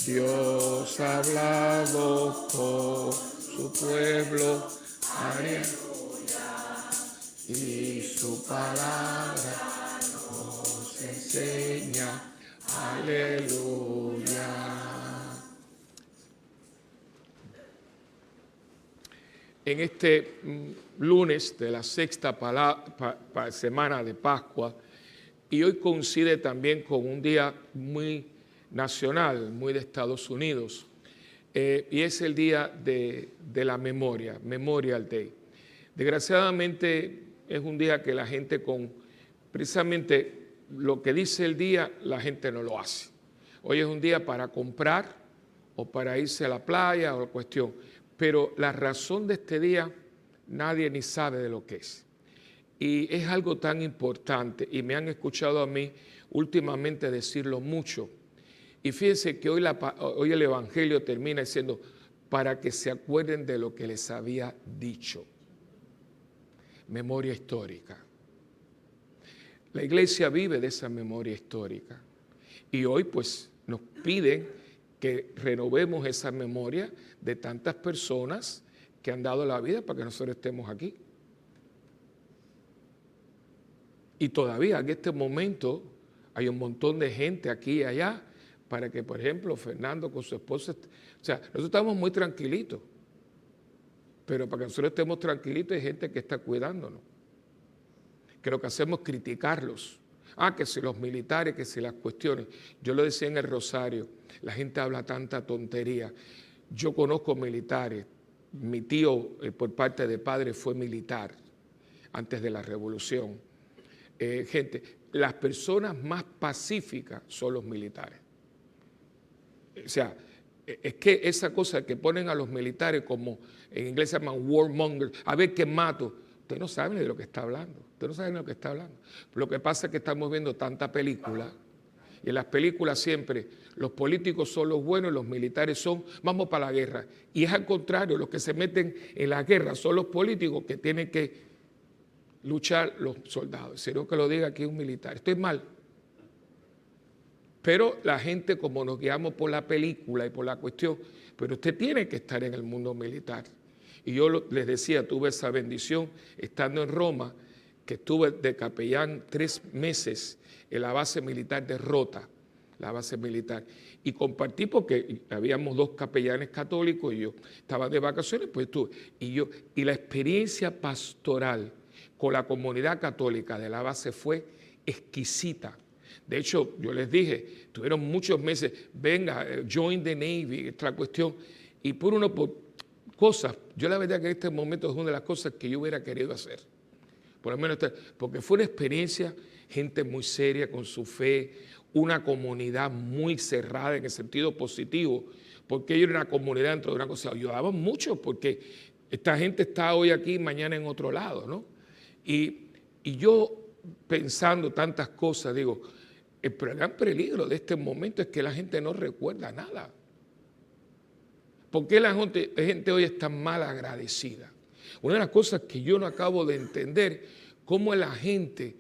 Dios ha hablado con su pueblo, aleluya, y su palabra nos enseña, aleluya. En este lunes de la sexta semana de Pascua, y hoy coincide también con un día muy nacional, muy de Estados Unidos, y es el día de la memoria, Memorial Day. Desgraciadamente es un día que la gente precisamente lo que dice el día, la gente no lo hace. Hoy es un día para comprar o para irse a la playa o la cuestión. Pero la razón de este día nadie ni sabe de lo que es. Y es algo tan importante, y me han escuchado a mí últimamente decirlo mucho. Y fíjense que hoy el Evangelio termina diciendo, para que se acuerden de lo que les había dicho. Memoria histórica. La iglesia vive de esa memoria histórica. Y hoy pues nos piden que renovemos esa memoria de tantas personas que han dado la vida para que nosotros estemos aquí. Y todavía en este momento hay un montón de gente aquí y allá para que, por ejemplo, Fernando con su esposa, o sea, nosotros estamos muy tranquilitos, pero para que nosotros estemos tranquilitos hay gente que está cuidándonos, que lo que hacemos es criticarlos. Que si los militares, que si las cuestiones. Yo lo decía en el Rosario, la gente habla tanta tontería. Yo conozco militares, mi tío por parte de padre fue militar antes de la revolución. Gente, las personas más pacíficas son los militares. O sea, es que esa cosa que ponen a los militares como en inglés se llaman warmongers, a ver qué mato. Usted no sabe de lo que está hablando. Usted no sabe de lo que está hablando. Lo que pasa es que estamos viendo tanta película y en las películas siempre los políticos son los buenos y los militares son, vamos para la guerra. Y es al contrario, los que se meten en la guerra son los políticos que tienen que luchar los soldados. Sino que lo diga aquí un militar. Estoy mal. Pero la gente, como nos guiamos por la película y por la cuestión, pero usted tiene que estar en el mundo militar. Y yo les decía, tuve esa bendición estando en Roma, que estuve de capellán 3 meses en la base militar de Rota, la base militar. Y compartí porque habíamos 2 capellanes católicos y yo estaba de vacaciones, pues estuve. Y la experiencia pastoral con la comunidad católica de la base fue exquisita. De hecho, yo les dije, tuvieron muchos meses, venga, join the Navy, esta cuestión, y por cosas, yo la verdad que en este momento es una de las cosas que yo hubiera querido hacer, por lo menos, porque fue una experiencia, gente muy seria con su fe, una comunidad muy cerrada en el sentido positivo, porque ellos eran una comunidad dentro de una cosa, ayudaban mucho porque esta gente está hoy aquí y mañana en otro lado, ¿no? Y yo pensando tantas cosas, digo, el gran peligro de este momento es que la gente no recuerda nada. ¿Por qué la gente hoy es tan mal agradecida? Una de las cosas que yo no acabo de entender, cómo la gente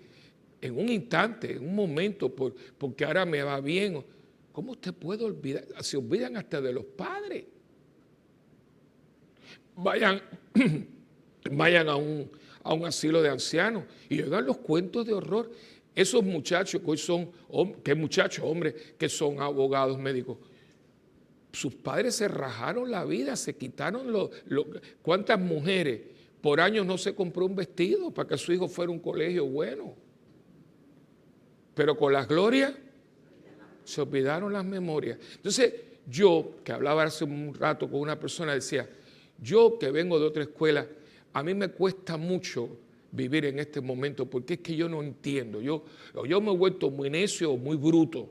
en un instante, en un momento, porque ahora me va bien, ¿cómo usted puede olvidar? Se olvidan hasta de los padres. Vayan a un asilo de ancianos y oigan los cuentos de horror. Esos muchachos que hoy son, hombres que son abogados, médicos, sus padres se rajaron la vida, se quitaron ¿cuántas mujeres por años no se compró un vestido para que su hijo fuera a un colegio bueno? Pero con las glorias se olvidaron las memorias. Entonces yo, que hablaba hace un rato con una persona, decía, yo que vengo de otra escuela, a mí me cuesta mucho vivir en este momento porque es que yo no entiendo. Yo me he vuelto muy necio o muy bruto,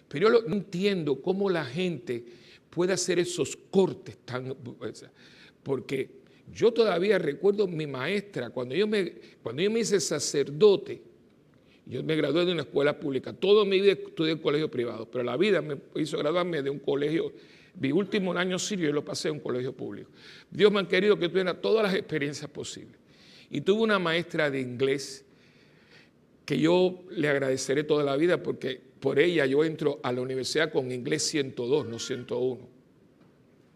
pero yo no entiendo cómo la gente puede hacer esos cortes tan... Porque yo todavía recuerdo mi maestra, cuando yo me hice sacerdote, yo me gradué de una escuela pública, toda mi vida estudié en colegio privado, pero la vida me hizo graduarme de un colegio. Mi último año sirio yo lo pasé en un colegio público. Dios me ha querido que tuviera todas las experiencias posibles. Y tuve una maestra de inglés que yo le agradeceré toda la vida porque por ella yo entro a la universidad con inglés 102, no 101.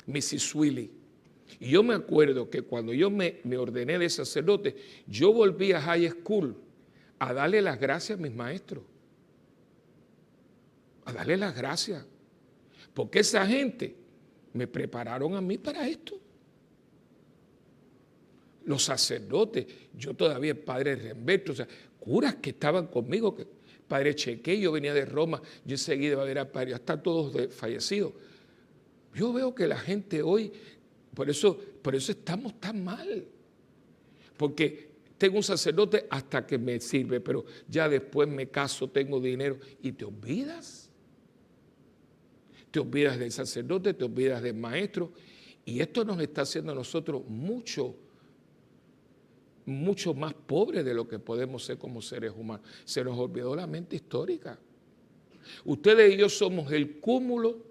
Mrs. Willy. Y yo me acuerdo que cuando yo me ordené de sacerdote, yo volví a high school a darle las gracias a mis maestros. A darle las gracias. Porque esa gente me prepararon a mí para esto. Los sacerdotes, yo todavía, el padre Remberto, o sea, curas que estaban conmigo, que padre Cheque, yo venía de Roma, yo enseguida iba a ver al padre, ya están todos fallecidos. Yo veo que la gente hoy, por eso estamos tan mal, porque tengo un sacerdote hasta que me sirve, pero ya después me caso, tengo dinero, y te olvidas. Te olvidas del sacerdote, te olvidas del maestro, y esto nos está haciendo a nosotros mucho más pobres de lo que podemos ser como seres humanos. Se nos olvidó la mente histórica. Ustedes y yo somos el cúmulo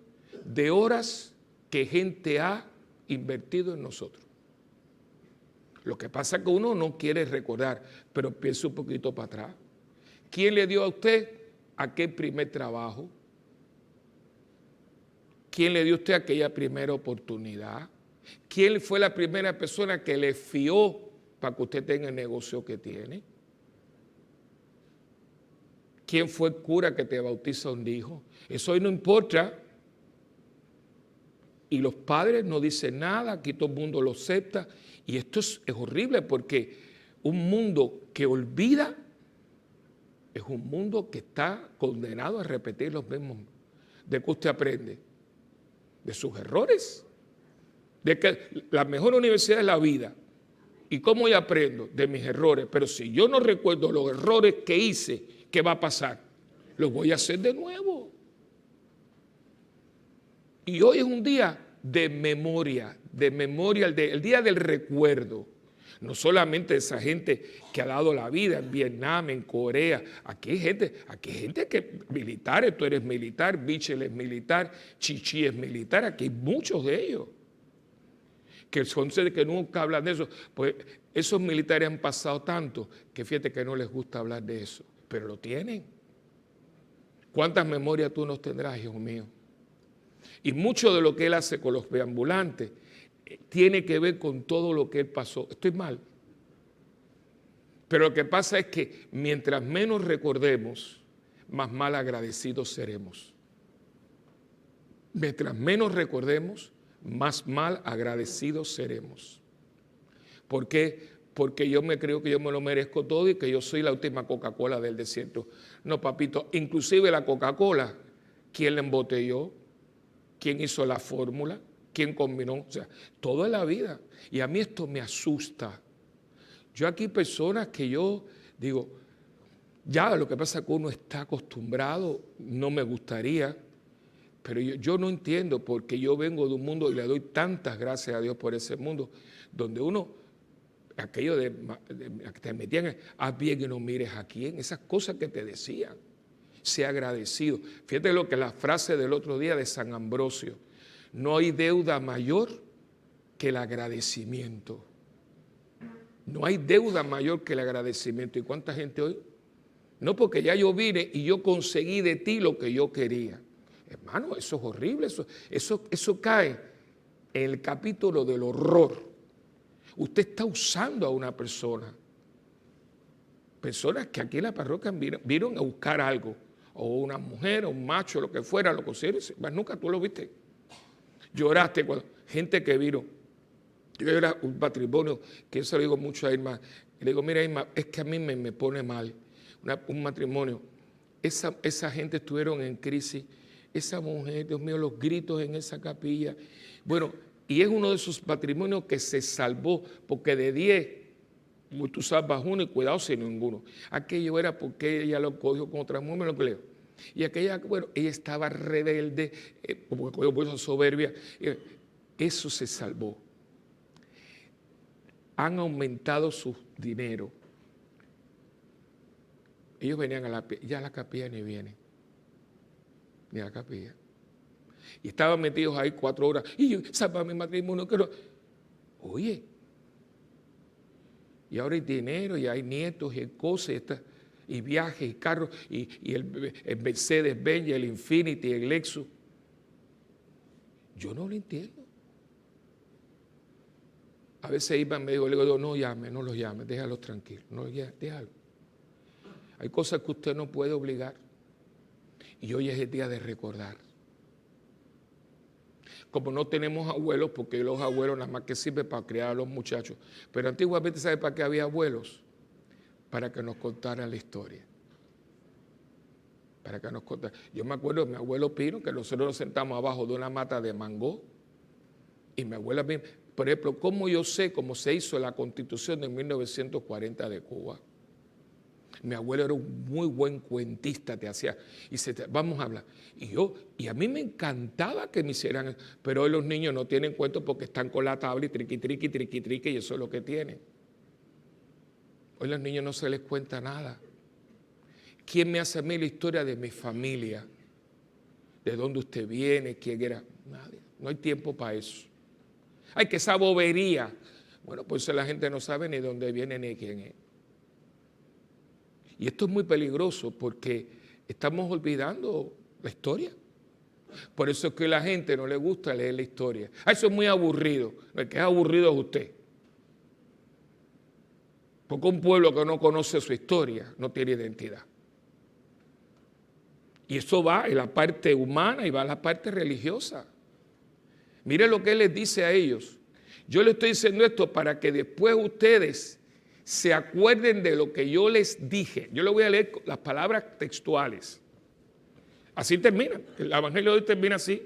de horas que gente ha invertido en nosotros. Lo que pasa es que uno no quiere recordar, pero piensa un poquito para atrás. ¿Quién le dio a usted aquel primer trabajo? ¿Quién le dio a usted aquella primera oportunidad? ¿Quién fue la primera persona que le fió para que usted tenga el negocio que tiene? ¿Quién fue el cura que te bautiza un hijo? Eso hoy no importa. Y los padres no dicen nada, aquí todo el mundo lo acepta. Y esto es horrible porque un mundo que olvida es un mundo que está condenado a repetir los mismos. ¿De qué usted aprende? De sus errores. De que la mejor universidad es la vida. ¿Y cómo yo aprendo? De mis errores. Pero si yo no recuerdo los errores que hice, ¿qué va a pasar? Los voy a hacer de nuevo. Y hoy es un día de memoria, el día del recuerdo. No solamente esa gente que ha dado la vida en Vietnam, en Corea. Aquí hay gente que militares, tú eres militar, Bichel es militar, Chichi es militar, aquí hay muchos de ellos. Que son seres que nunca hablan de eso. Pues esos militares han pasado tanto que fíjate que no les gusta hablar de eso, pero lo tienen. ¿Cuántas memorias tú nos tendrás, hijo mío? Y mucho de lo que él hace con los peambulantes tiene que ver con todo lo que él pasó. Estoy mal. Pero lo que pasa es que mientras menos recordemos, más mal agradecidos seremos. Mientras menos recordemos, más mal agradecidos seremos. ¿Por qué? Porque yo me creo que yo me lo merezco todo y que yo soy la última Coca-Cola del desierto. No, papito, inclusive la Coca-Cola, ¿quién la embotelló? ¿Quién hizo la fórmula? ¿Quién combinó? O sea, toda la vida. Y a mí esto me asusta. Yo aquí personas que yo digo, ya lo que pasa es que uno está acostumbrado, no me gustaría, pero yo no entiendo porque yo vengo de un mundo y le doy tantas gracias a Dios por ese mundo, donde uno, aquello de que te metían, haz bien y no mires a quién, esas cosas que te decían. Sea agradecido. Fíjate lo que la frase del otro día de San Ambrosio, no hay deuda mayor que el agradecimiento. No hay deuda mayor que el agradecimiento. ¿Y cuánta gente hoy? No, porque ya yo vine y yo conseguí de ti lo que yo quería. Hermano, eso es horrible, eso cae en el capítulo del horror. Usted está usando a una persona. Personas que aquí en la parroquia vieron a buscar algo, o una mujer, o un macho, lo que fuera, lo consiguieron, mas nunca tú lo viste. Lloraste cuando gente que vino. Yo era un matrimonio, que yo se lo digo mucho a Irma, y le digo, mira Irma, es que a mí me pone mal un matrimonio. Esa gente estuvieron en crisis, esa mujer, Dios mío, los gritos en esa capilla. Bueno, y es uno de esos matrimonios que se salvó, porque de 10, tú salvas uno y cuidado sin ninguno. Aquello era porque ella lo cogió con otra mujer, lo creo. Y aquella, bueno, ella estaba rebelde, porque cogió soberbia. Eso se salvó. Han aumentado su dinero. Ellos venían a la capilla, ya a la capilla ni vienen. Ni a la capilla. Y estaban metidos ahí 4 horas. Y yo, salva mi matrimonio. Que no. Oye. Y ahora hay dinero, y hay nietos, y hay cosas, y viajes, y carros, y el Mercedes-Benz, el Infiniti, el Lexus. Yo no lo entiendo. A veces Iván me dijo, le digo, no los llame, déjalos tranquilos, déjalo. Hay cosas que usted no puede obligar. Y hoy es el día de recordar. Como no tenemos abuelos, porque los abuelos nada más que sirven para criar a los muchachos. Pero antiguamente, ¿sabe para qué había abuelos? Para que nos contaran la historia. Para que nos contaran. Yo me acuerdo de mi abuelo Pino, que nosotros nos sentamos abajo de una mata de mango. Y mi abuela, por ejemplo, ¿cómo yo sé cómo se hizo la Constitución de 1940 de Cuba? Mi abuelo era un muy buen cuentista, te hacía, y vamos a hablar. Y a mí me encantaba que me hicieran eso, pero hoy los niños no tienen cuentos porque están con la tabla y triqui, y eso es lo que tienen. Hoy los niños no se les cuenta nada. ¿Quién me hace a mí la historia de mi familia? ¿De dónde usted viene? ¿Quién era? Nadie. No hay tiempo para eso. Ay, que esa bobería. Bueno, pues la gente no sabe ni dónde viene ni quién es. Y esto es muy peligroso porque estamos olvidando la historia. Por eso es que a la gente no le gusta leer la historia. Eso es muy aburrido. El que es aburrido es usted. Porque un pueblo que no conoce su historia no tiene identidad. Y eso va en la parte humana y va en la parte religiosa. Mire lo que él les dice a ellos. Yo les estoy diciendo esto para que después ustedes se acuerden de lo que yo les dije. Yo les voy a leer las palabras textuales. Así termina. El Evangelio de hoy termina así.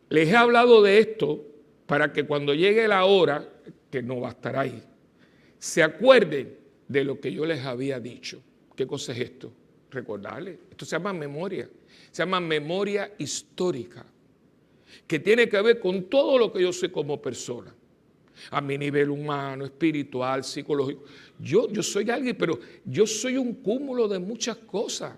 Les he hablado de esto para que cuando llegue la hora, que no va a estar ahí, se acuerden de lo que yo les había dicho. ¿Qué cosa es esto? Recordarles. Esto se llama memoria. Se llama memoria histórica, que tiene que ver con todo lo que yo soy como persona. A mi nivel humano, espiritual, psicológico. Yo soy alguien, pero yo soy un cúmulo de muchas cosas.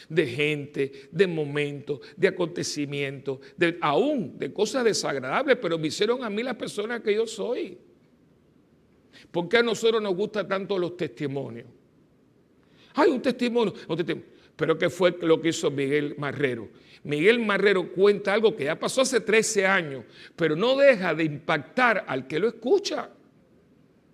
De gente, de momentos, de acontecimientos, aún de cosas desagradables, pero me hicieron a mí la persona que yo soy. ¿Por qué a nosotros nos gustan tanto los testimonios? Hay un testimonio. Pero ¿qué fue lo que hizo Miguel Marrero? Miguel Marrero cuenta algo que ya pasó hace 13 años, pero no deja de impactar al que lo escucha.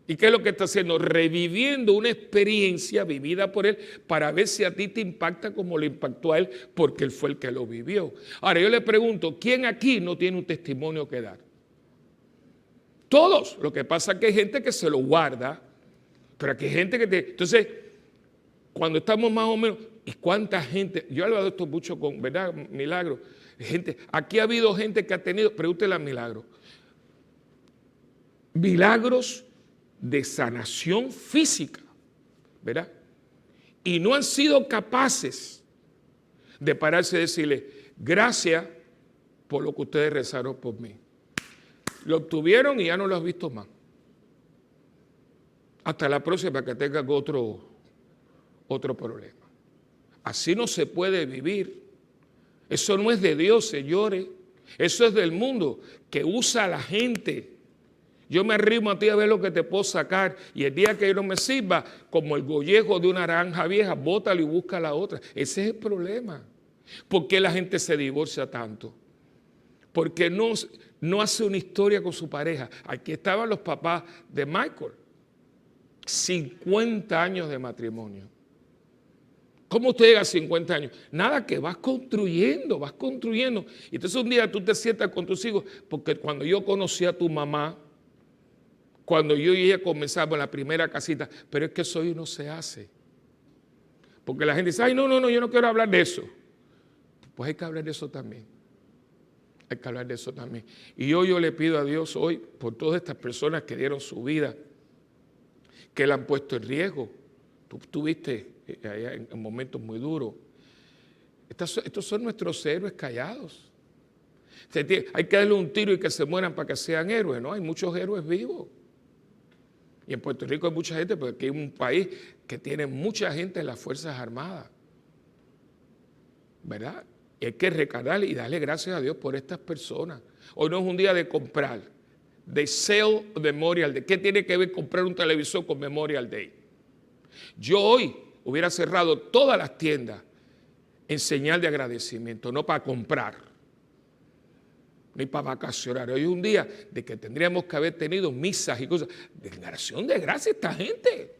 ¿Y qué es lo que está haciendo? Reviviendo una experiencia vivida por él para ver si a ti te impacta como le impactó a él, porque él fue el que lo vivió. Ahora yo le pregunto, ¿quién aquí no tiene un testimonio que dar? Todos. Lo que pasa es que hay gente que se lo guarda, pero aquí hay gente que te... Entonces, cuando estamos más o menos... ¿Y cuánta gente? Yo he hablado de esto mucho con, ¿verdad? Milagro. Gente, aquí ha habido gente que ha tenido, pregúntele a Milagro, milagros de sanación física, ¿verdad? Y no han sido capaces de pararse y decirle, gracias por lo que ustedes rezaron por mí. Lo obtuvieron y ya no lo has visto más. Hasta la próxima que tengan otro problema. Así no se puede vivir. Eso no es de Dios, señores. Eso es del mundo que usa a la gente Yo me arrimo a ti a ver lo que te puedo sacar. Y el día que yo no me sirva, como el gollejo de una naranja vieja, bótalo y busca la otra. Ese es el problema. ¿Por qué la gente se divorcia tanto? Porque no hace una historia con su pareja. Aquí estaban los papás de Michael. 50 años de matrimonio. ¿Cómo usted llega a 50 años? Nada, que vas construyendo, vas construyendo. Y entonces un día tú te sientas con tus hijos, porque cuando yo conocí a tu mamá, cuando yo y ella comenzamos la primera casita, pero es que eso hoy no se hace. Porque la gente dice, ay, no, yo no quiero hablar de eso. Pues hay que hablar de eso también. Hay que hablar de eso también. Y hoy yo le pido a Dios hoy, por todas estas personas que dieron su vida, que la han puesto en riesgo. Tú viste allá en momentos muy duros. Estos son nuestros héroes callados. Hay que darle un tiro y que se mueran para que sean héroes, ¿no? Hay muchos héroes vivos. Y en Puerto Rico hay mucha gente, porque aquí hay un país que tiene mucha gente en las Fuerzas Armadas. ¿Verdad? Y hay que recargar y darle gracias a Dios por estas personas. Hoy no es un día de comprar, de sale Memorial Day. ¿Qué tiene que ver comprar un televisor con Memorial Day? Yo hoy hubiera cerrado todas las tiendas en señal de agradecimiento, no para comprar, ni para vacacionar. Hoy es un día de que tendríamos que haber tenido misas y cosas. Declaración de gracia a esta gente.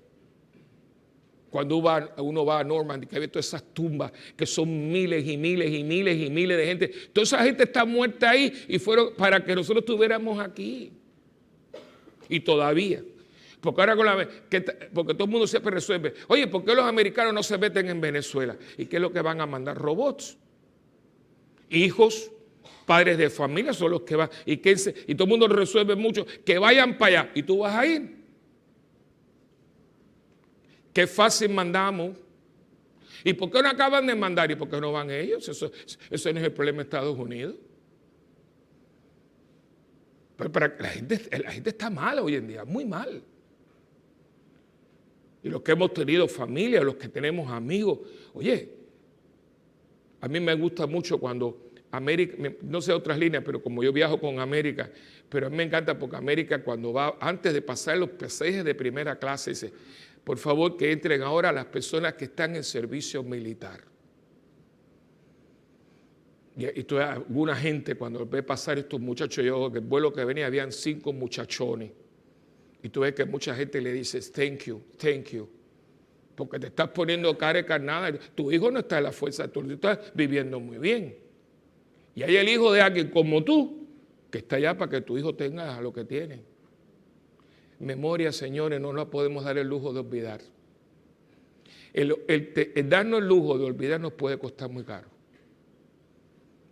Cuando uno va a Normandy, que ve todas esas tumbas, que son miles y miles y miles y miles de gente. Toda esa gente está muerta ahí y fueron para que nosotros estuviéramos aquí. Y todavía. Porque ahora porque todo el mundo siempre resuelve, oye, ¿por qué los americanos no se meten en Venezuela? ¿Y qué es lo que van a mandar? Robots. Hijos, padres de familia son los que van. Y todo el mundo resuelve mucho, que vayan para allá. Y tú vas a ir. Qué fácil mandamos. ¿Y por qué no acaban de mandar? ¿Y por qué no van ellos? Eso no es el problema de Estados Unidos. Pero la gente está mal hoy en día, muy mal. Y los que hemos tenido familia, los que tenemos amigos, oye, a mí me gusta mucho cuando América, no sé otras líneas, pero como yo viajo con América, pero a mí me encanta porque América cuando va, antes de pasar los pasajes de primera clase, dice, por favor que entren ahora las personas que están en servicio militar. Y tú ves alguna gente cuando ve pasar estos muchachos, yo el vuelo que venía habían 5 muchachones. Y tú ves que mucha gente le dice, thank you, porque te estás poniendo cara de carnada. Tu hijo no está en la fuerza, tú estás viviendo muy bien. Y hay el hijo de alguien como tú, que está allá para que tu hijo tenga lo que tiene. Memoria, señores, no la podemos dar el lujo de olvidar. El darnos el lujo de olvidar nos puede costar muy caro.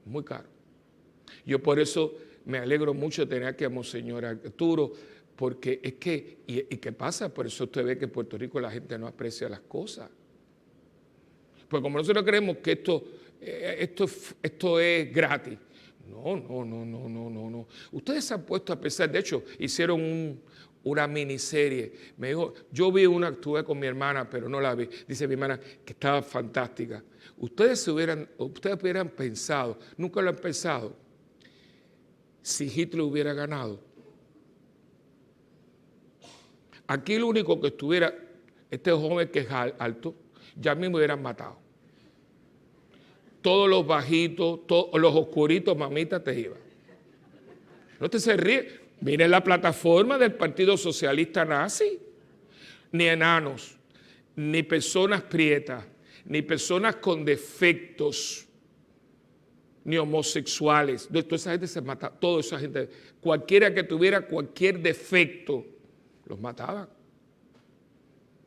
Muy caro. Yo por eso me alegro mucho de tener aquí a Monseñor Arturo, porque es que, ¿y qué pasa? Por eso usted ve que en Puerto Rico la gente no aprecia las cosas. Pues como nosotros creemos que esto es gratis. No. Ustedes se han puesto a pensar, de hecho, hicieron una miniserie. Me dijo, yo vi una, estuve con mi hermana, pero no la vi. Dice mi hermana que estaba fantástica. Ustedes hubieran pensado, nunca lo han pensado, si Hitler hubiera ganado. Aquí lo único que estuviera, este joven que es alto, ya mismo hubieran matado. Todos los bajitos, todos los oscuritos, mamita, te iban. No te se ríe. Miren la plataforma del Partido Socialista Nazi. Ni enanos, ni personas prietas, ni personas con defectos, ni homosexuales. Toda esa gente se mata, toda esa gente, cualquiera que tuviera cualquier defecto, los mataban.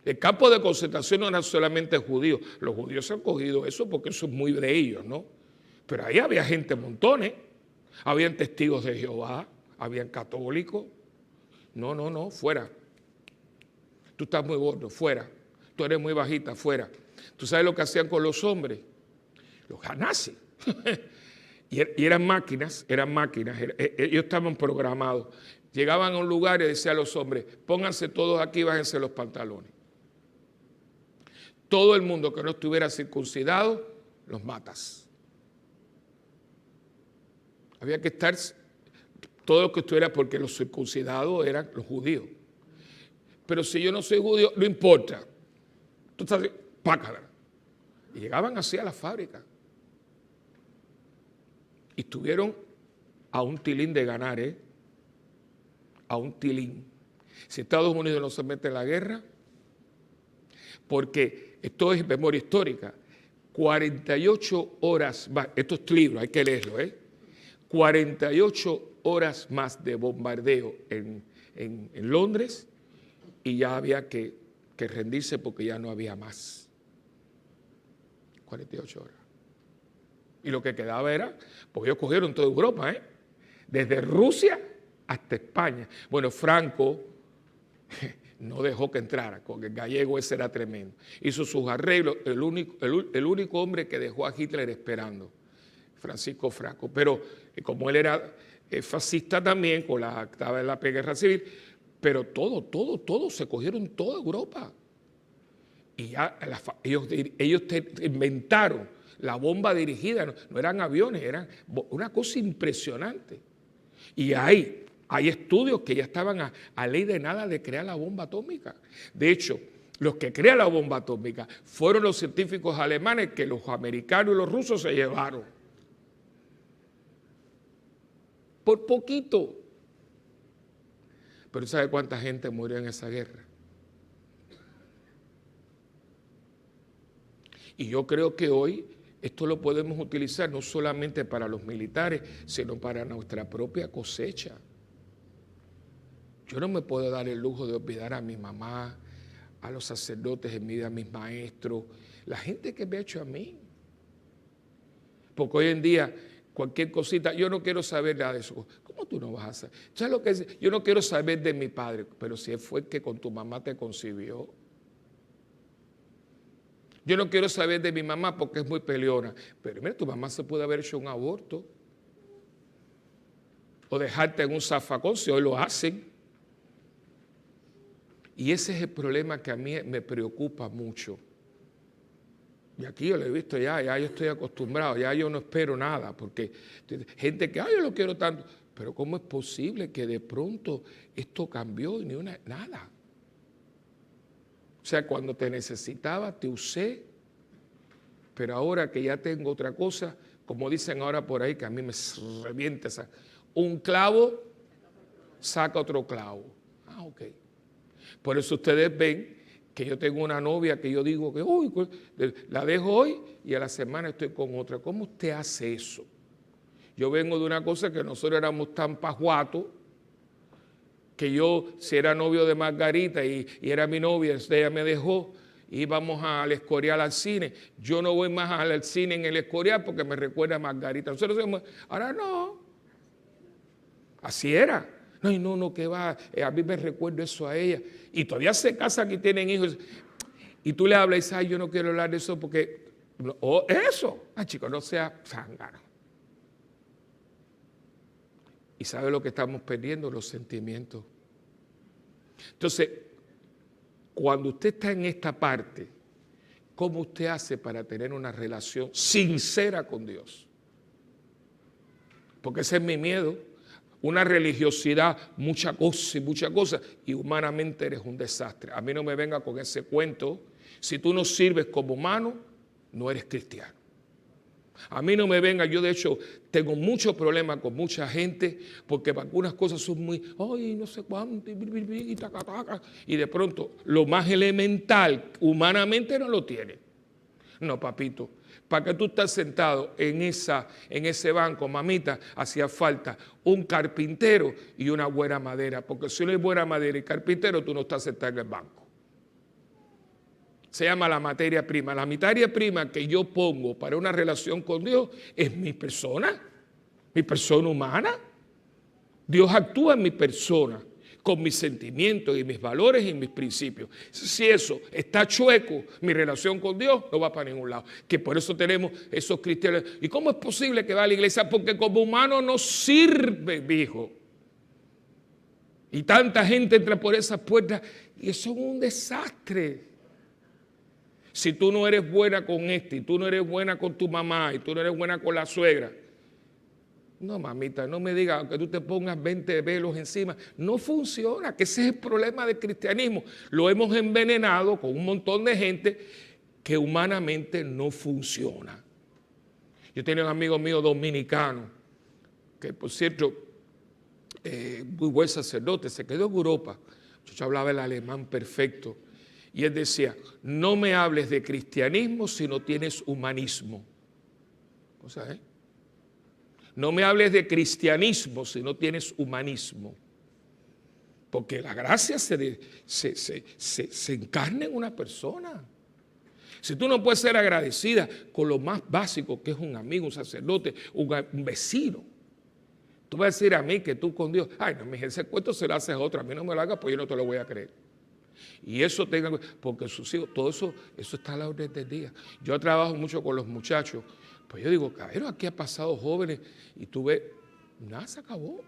El campo de concentración no era solamente judíos. Los judíos se han cogido eso porque eso es muy de ellos, ¿no? Pero ahí había gente montones. Habían testigos de Jehová, habían católicos. No, fuera. Tú estás muy gordo, fuera. Tú eres muy bajita, fuera. ¿Tú sabes lo que hacían con los hombres? Los nazis. y eran máquinas. Ellos estaban programados. Llegaban a un lugar y decían a los hombres, pónganse todos aquí y bájense los pantalones. Todo el mundo que no estuviera circuncidado, los matas. Había que estar Todo lo que estuviera, porque los circuncidados eran los judíos. Pero si yo no soy judío, no importa. Tú estás así, pácala. Y llegaban así a la fábrica. Y estuvieron a un tilín de ganar, a un tilín. Si Estados Unidos no se mete en la guerra, porque esto es memoria histórica, 48 horas más, esto es libro, hay que leerlo, 48 horas más de bombardeo en Londres y ya había que rendirse porque ya no había más. 48 horas. Y lo que quedaba era, porque ellos cogieron toda Europa, desde Rusia hasta España. Bueno, Franco no dejó que entrara, porque el gallego ese era tremendo. Hizo sus arreglos, el único hombre que dejó a Hitler esperando, Francisco Franco. Pero como él era fascista también, estaba en la guerra civil, pero todo, se cogieron toda Europa. Y ya ellos inventaron la bomba dirigida, no eran aviones, eran una cosa impresionante. Y hay estudios que ya estaban a ley de nada de crear la bomba atómica. De hecho, los que crean la bomba atómica fueron los científicos alemanes que los americanos y los rusos se llevaron. Por poquito. Pero ¿sabe cuánta gente murió en esa guerra? Y yo creo que hoy esto lo podemos utilizar no solamente para los militares, sino para nuestra propia cosecha. Yo no me puedo dar el lujo de olvidar a mi mamá, a los sacerdotes en mi vida, a mis maestros, la gente que me ha hecho a mí. Porque hoy en día, cualquier cosita, yo no quiero saber nada de eso. ¿Cómo tú no vas a saber? ¿Sabes lo que es? Yo no quiero saber de mi padre, pero si él fue el que con tu mamá te concibió. Yo no quiero saber de mi mamá porque es muy peleona. Pero mira, tu mamá se puede haber hecho un aborto. O dejarte en un zafacón, si hoy lo hacen. Y ese es el problema que a mí me preocupa mucho. Y aquí yo lo he visto ya yo estoy acostumbrado, ya yo no espero nada. Porque gente que, yo lo quiero tanto. Pero ¿cómo es posible que de pronto esto cambió y nada? O sea, cuando te necesitaba, te usé, pero ahora que ya tengo otra cosa, como dicen ahora por ahí, que a mí me revienta un clavo, saca otro clavo. Ok. Por eso ustedes ven que yo tengo una novia que yo digo que la dejo hoy y a la semana estoy con otra. ¿Cómo usted hace eso? Yo vengo de una cosa que nosotros éramos tan pajuatos, que yo, si era novio de Margarita y era mi novia, ella me dejó, íbamos al Escorial al cine. Yo no voy más al cine en el Escorial porque me recuerda a Margarita. Nosotros decimos, ahora no. Así era. No, que va, a mí me recuerdo eso a ella. Y todavía se casan y tienen hijos. Y tú le hablas y dices, yo no quiero hablar de eso porque, eso. Chicos, no sea zángano. ¿Y sabe lo que estamos perdiendo? Los sentimientos. Entonces, cuando usted está en esta parte, ¿cómo usted hace para tener una relación sincera con Dios? Porque ese es mi miedo. Una religiosidad, mucha cosa, y humanamente eres un desastre. A mí no me venga con ese cuento. Si tú no sirves como humano, no eres cristiano. A mí no me venga, yo de hecho tengo muchos problemas con mucha gente porque algunas cosas son muy, no sé cuánto, y de pronto lo más elemental humanamente no lo tiene. No, papito, para que tú estás sentado en ese banco, mamita, hacía falta un carpintero y una buena madera, porque si no hay buena madera y carpintero, tú no estás sentado en el banco. Se llama la materia prima. La materia prima que yo pongo para una relación con Dios es mi persona humana. Dios actúa en mi persona, con mis sentimientos y mis valores y mis principios. Si eso está chueco, mi relación con Dios no va para ningún lado. Que por eso tenemos esos cristianos. ¿Y cómo es posible que va a la iglesia? Porque como humano no sirve, viejo. Y tanta gente entra por esas puertas y eso es un desastre. Si tú no eres buena con y tú no eres buena con tu mamá, y tú no eres buena con la suegra, No, mamita, no me digas, aunque tú te pongas 20 velos encima, no funciona, que ese es el problema del cristianismo. Lo hemos envenenado con un montón de gente que humanamente no funciona. Yo tenía un amigo mío dominicano, que por cierto, muy buen sacerdote, se quedó en Europa. Yo hablaba el alemán perfecto. Y él decía, no me hables de cristianismo si no tienes humanismo. O sea, no me hables de cristianismo si no tienes humanismo. Porque la gracia se encarna en una persona. Si tú no puedes ser agradecida con lo más básico que es un amigo, un sacerdote, un vecino, tú vas a decir a mí que tú con Dios, ay, no, ese cuento se lo haces a otro, a mí no me lo hagas, pues yo no te lo voy a creer. Y eso porque sus hijos, todo eso está a la orden del día. Yo trabajo mucho con los muchachos, pues yo digo, cabrón, aquí ha pasado jóvenes y tú ves, nada, se acabó.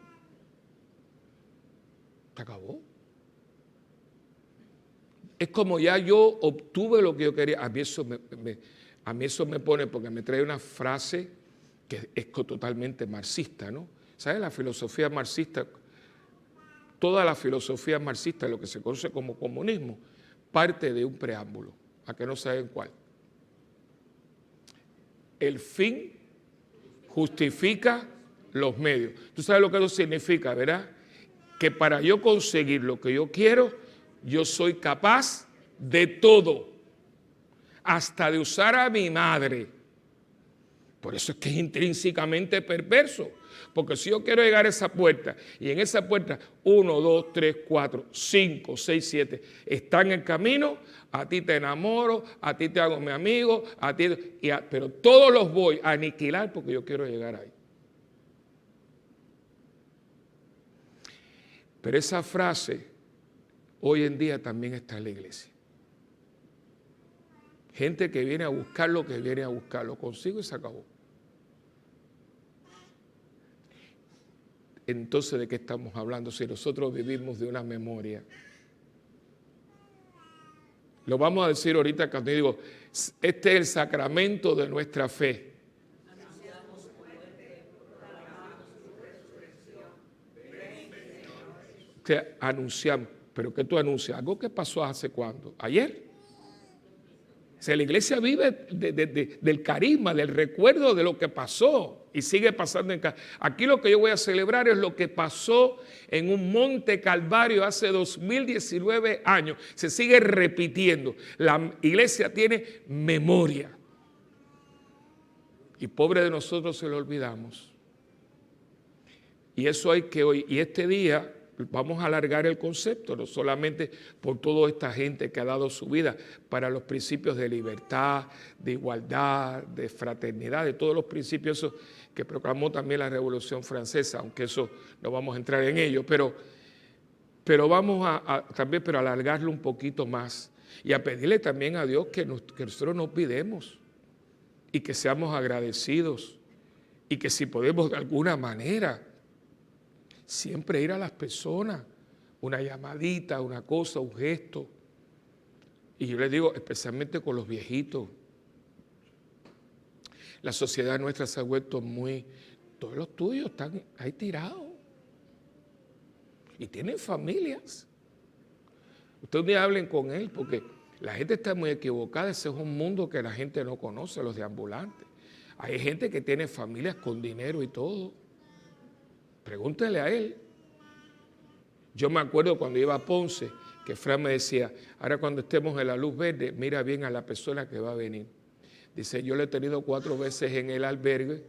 Se acabó. Es como ya yo obtuve lo que yo quería. A mí eso me pone, porque me trae una frase que es totalmente marxista, ¿no? ¿Sabes? La filosofía marxista, toda la filosofía marxista, lo que se conoce como comunismo, parte de un preámbulo, a que no saben cuál. El fin justifica los medios. Tú sabes lo que eso significa, ¿verdad? Que para yo conseguir lo que yo quiero, yo soy capaz de todo, hasta de usar a mi madre. Por eso es que es intrínsecamente perverso. Porque si yo quiero llegar a esa puerta, y en esa puerta 1, 2, 3, 4, 5, 6, 7 están en el camino, a ti te enamoro, a ti te hago mi amigo, pero todos los voy a aniquilar porque yo quiero llegar ahí. Pero esa frase hoy en día también está en la iglesia. Gente que viene a buscar lo que viene a buscar, lo consigo y se acabó. Entonces, ¿de qué estamos hablando? Si nosotros vivimos de una memoria. Lo vamos a decir ahorita cuando digo, este es el sacramento de nuestra fe. Te anunciamos, pero ¿qué tú anuncias? Algo que pasó hace cuándo, ayer. O sea, la iglesia vive del carisma, del recuerdo de lo que pasó y sigue pasando en casa. Aquí lo que yo voy a celebrar es lo que pasó en un monte Calvario hace 2019 años. Se sigue repitiendo. La iglesia tiene memoria. Y pobre de nosotros se lo olvidamos. Y eso hay que hoy, y este día vamos a alargar el concepto, no solamente por toda esta gente que ha dado su vida para los principios de libertad, de igualdad, de fraternidad, de todos los principios esos que proclamó también la Revolución Francesa, aunque eso no vamos a entrar en ello, pero vamos también a alargarlo un poquito más y a pedirle también a Dios que nosotros nos pidemos y que seamos agradecidos y que si podemos de alguna manera siempre ir a las personas, una llamadita, una cosa, un gesto. Y yo les digo, especialmente con los viejitos. La sociedad nuestra se ha vuelto todos los tuyos están ahí tirados. Y tienen familias. Ustedes ni hablen con él porque la gente está muy equivocada. Ese es un mundo que la gente no conoce, los deambulantes. Hay gente que tiene familias con dinero y todo. Pregúntele a él. Yo me acuerdo cuando iba a Ponce, que Fran me decía, ahora cuando estemos en la luz verde, mira bien a la persona que va a venir. Dice, yo lo he tenido 4 veces en el albergue,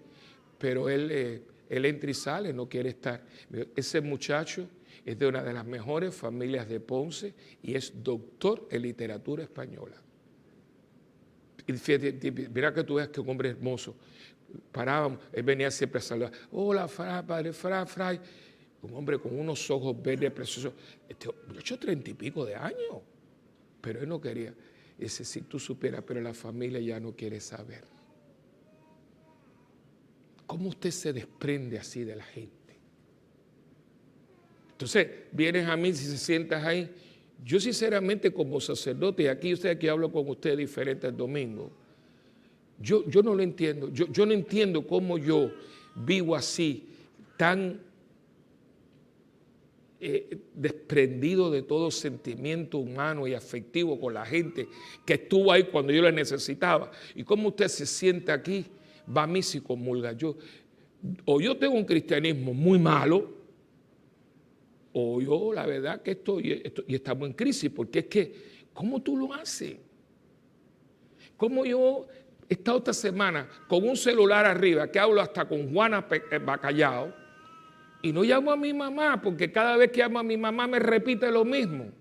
pero él entra y sale, no quiere estar. Ese muchacho es de una de las mejores familias de Ponce y es doctor en literatura española. Y fíjate, mira que tú veas que un hombre hermoso. Parábamos, él venía siempre a saludar. Hola, padre Fray. Un hombre con unos ojos verdes preciosos. Este muchacho 30 y pico de años. Pero él no quería. Dice, si tú supieras, pero la familia ya no quiere saber. ¿Cómo usted se desprende así de la gente? Entonces, vienes a mí si se sientas ahí. Yo sinceramente como sacerdote, y aquí hablo con usted diferente el domingo, yo no lo entiendo. Yo no entiendo cómo yo vivo así tan desprendido de todo sentimiento humano y afectivo con la gente que estuvo ahí cuando yo la necesitaba. ¿Y cómo usted se siente aquí? Va a misa y comulga. O yo tengo un cristianismo muy malo, o yo la verdad que y estamos en crisis, porque es que, ¿cómo tú lo haces? ¿Cómo yo he estado esta semana con un celular arriba, que hablo hasta con Juana Bacallao, y no llamo a mi mamá, porque cada vez que llamo a mi mamá me repite lo mismo?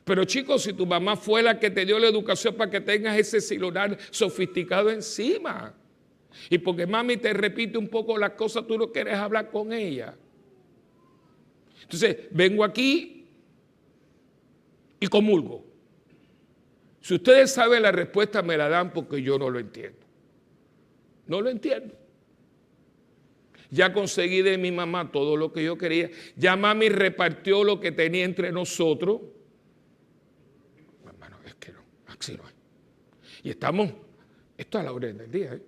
Pero chicos, si tu mamá fue la que te dio la educación para que tengas ese celular sofisticado encima, y porque mami te repite un poco las cosas, tú no quieres hablar con ella. Entonces, vengo aquí y comulgo. Si ustedes saben la respuesta, me la dan, porque yo no lo entiendo. No lo entiendo. Ya conseguí de mi mamá todo lo que yo quería. Ya mami repartió lo que tenía entre nosotros. Hermano, es que no, así no es. Y estamos, esto a la orden del día.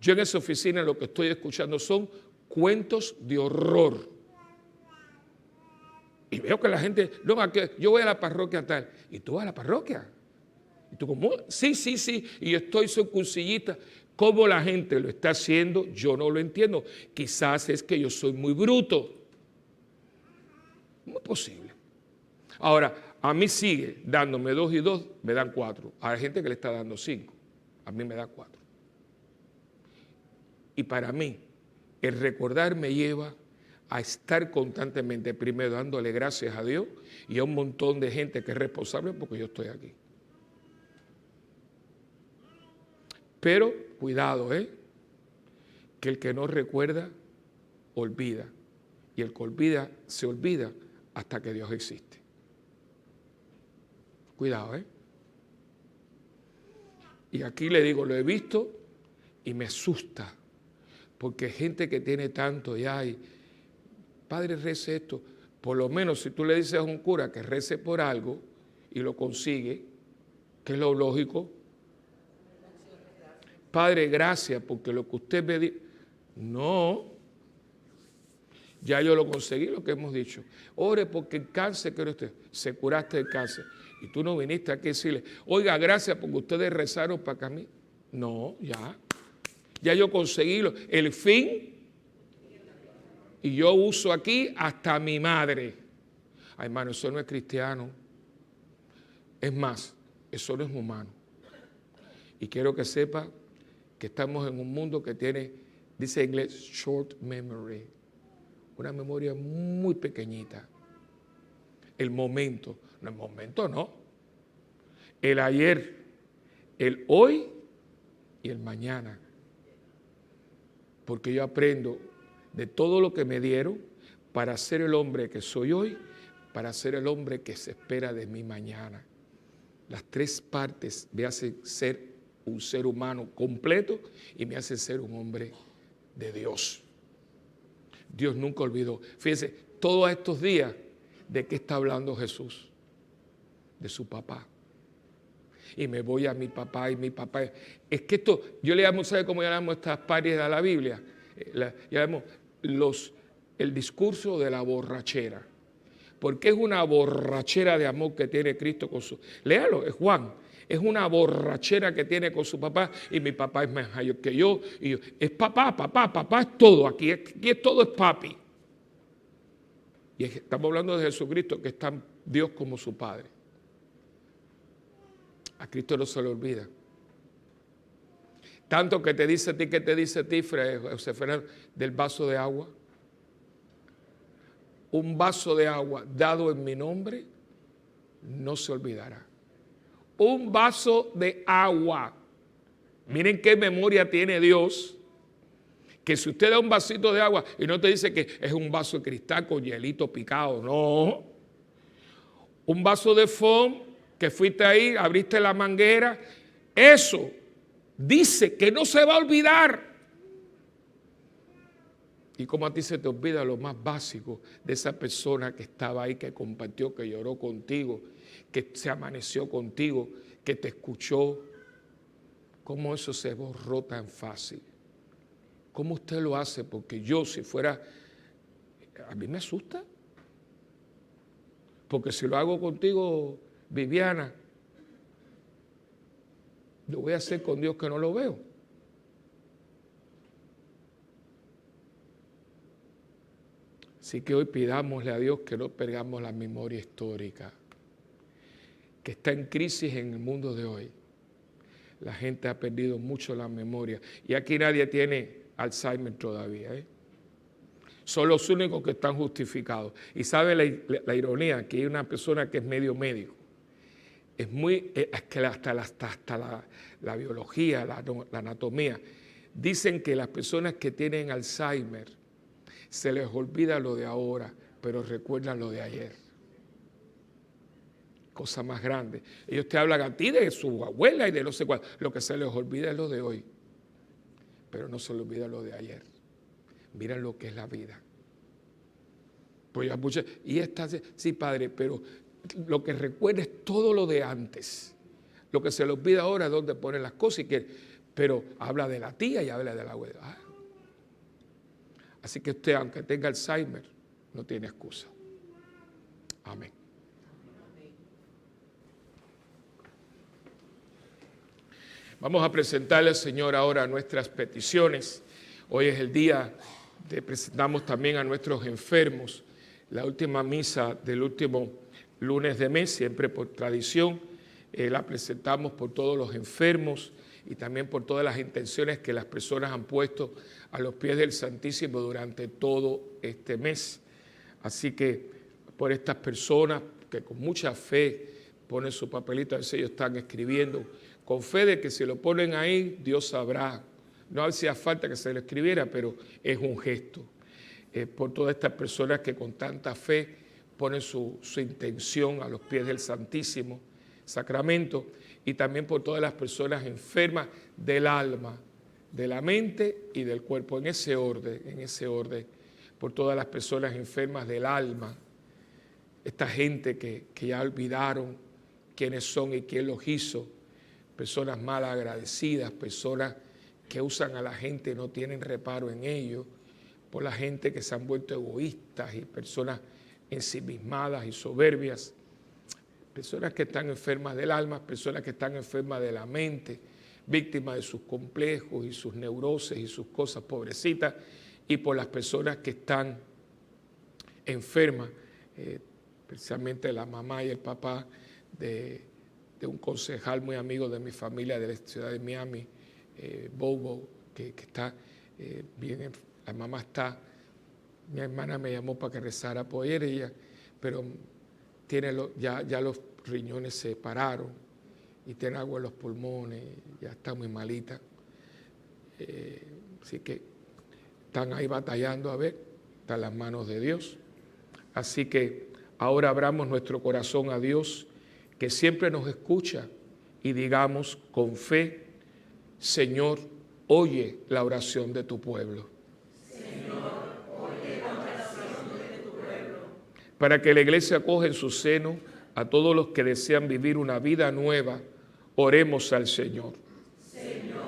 Yo en esa oficina lo que estoy escuchando son cuentos de horror. Y veo que la gente, no, yo voy a la parroquia tal. ¿Y tú vas a la parroquia? ¿Y tú cómo? Sí. Y yo estoy circuncillista. ¿Cómo la gente lo está haciendo? Yo no lo entiendo. Quizás es que yo soy muy bruto. Muy posible. Ahora, a mí sigue dándome 2 y 2, me dan 4. Hay gente que le está dando 5. A mí me da 4. Y para mí, el recordar me lleva a estar constantemente, primero dándole gracias a Dios y a un montón de gente que es responsable porque yo estoy aquí. Pero cuidado, que el que no recuerda, olvida. Y el que olvida, se olvida hasta que Dios existe. Cuidado, Y aquí le digo, lo he visto y me asusta, porque gente que tiene tanto ya y Padre, rece esto. Por lo menos si tú le dices a un cura que rece por algo y lo consigue, que es lo lógico. Padre, gracias porque lo que usted me dijo. No. Ya yo lo conseguí, lo que hemos dicho. Ore porque el cáncer que usted se curaste del cáncer. Y tú no viniste aquí a decirle, oiga, gracias porque ustedes rezaron para mí. No, ya. Ya yo conseguí el fin. Y yo uso aquí hasta mi madre. Ay, hermano, eso no es cristiano. Es más, eso no es humano. Y quiero que sepa que estamos en un mundo que tiene, dice en inglés, short memory. Una memoria muy pequeñita. El momento no. El ayer, el hoy y el mañana. Porque yo aprendo de todo lo que me dieron para ser el hombre que soy hoy, para ser el hombre que se espera de mí mañana. Las 3 partes me hacen ser un ser humano completo y me hacen ser un hombre de Dios. Dios nunca olvidó. Fíjense, todos estos días, ¿de qué está hablando Jesús? De su papá. Y me voy a mi papá y mi papá. Es que esto, yo le llamo, ¿sabe cómo llamamos estas partes de la Biblia? Llamamos el discurso de la borrachera. Porque es una borrachera de amor que tiene Cristo con su... Léalo, es Juan. Es una borrachera que tiene con su papá y mi papá es más mayor que yo. Y yo, es papá es todo. Aquí es todo es papi. Y estamos hablando de Jesucristo, que es tan Dios como su Padre. A Cristo no se le olvida. Tanto que te dice a ti, que te dice a ti, José Fernando, del vaso de agua. Un vaso de agua dado en mi nombre no se olvidará. Un vaso de agua. Miren qué memoria tiene Dios. Que si usted da un vasito de agua y no te dice que es un vaso de cristal con hielito picado, no. Un vaso de foam que fuiste ahí, abriste la manguera, eso dice que no se va a olvidar. Y como a ti se te olvida lo más básico de esa persona que estaba ahí, que compartió, que lloró contigo, que se amaneció contigo, que te escuchó, cómo eso se borró tan fácil. ¿Cómo usted lo hace? Porque yo, si fuera, a mí me asusta. Porque si lo hago contigo, Viviana, lo voy a hacer con Dios que no lo veo. Así que hoy pidámosle a Dios que no perdamos la memoria histórica, que está en crisis en el mundo de hoy. La gente ha perdido mucho la memoria. Y aquí nadie tiene Alzheimer todavía, ¿eh? Son los únicos que están justificados. Y sabe la ironía, que hay una persona que es medio médico. Es que hasta la biología, la anatomía, dicen que las personas que tienen Alzheimer se les olvida lo de ahora, pero recuerdan lo de ayer. Cosa más grande. Ellos te hablan a ti de su abuela y de no sé cuál. Lo que se les olvida es lo de hoy, pero no se les olvida lo de ayer. Mira lo que es la vida. Pues sí, padre, pero lo que recuerda es todo lo de antes. Lo que se le olvida ahora es dónde ponen las cosas, pero habla de la tía y habla de la abuela. Así que usted, aunque tenga Alzheimer, no tiene excusa. Amén. Vamos a presentarle al Señor ahora nuestras peticiones. Hoy es el día de presentamos también a nuestros enfermos. La última misa del último lunes de mes, siempre por tradición, la presentamos por todos los enfermos y también por todas las intenciones que las personas han puesto a los pies del Santísimo durante todo este mes. Así que por estas personas que con mucha fe ponen su papelito, a veces ellos están escribiendo, con fe de que si lo ponen ahí, Dios sabrá. No hacía falta que se lo escribiera, pero es un gesto. Por todas estas personas que con tanta fe ponen su intención a los pies del Santísimo Sacramento, y también por todas las personas enfermas del alma, de la mente y del cuerpo, en ese orden, por todas las personas enfermas del alma, esta gente que ya olvidaron quiénes son y quién los hizo, personas mal agradecidas, personas que usan a la gente y no tienen reparo en ello, por la gente que se han vuelto egoístas y personas ensimismadas y soberbias, personas que están enfermas del alma, personas que están enfermas de la mente, víctimas de sus complejos y sus neurosis y sus cosas, pobrecitas, y por las personas que están enfermas, especialmente la mamá y el papá de un concejal muy amigo de mi familia de la ciudad de Miami, Bobo, que está bien, la mamá está, mi hermana me llamó para que rezara por ella, pero tiene ya los riñones se pararon y tiene agua en los pulmones, ya está muy malita. Así que están ahí batallando, a ver, están las manos de Dios. Así que ahora abramos nuestro corazón a Dios, que siempre nos escucha, y digamos con fe: Señor, oye la oración de tu pueblo. Señor, oye la oración de tu pueblo. Para que la Iglesia acoja en su seno a todos los que desean vivir una vida nueva, oremos al Señor. Señor,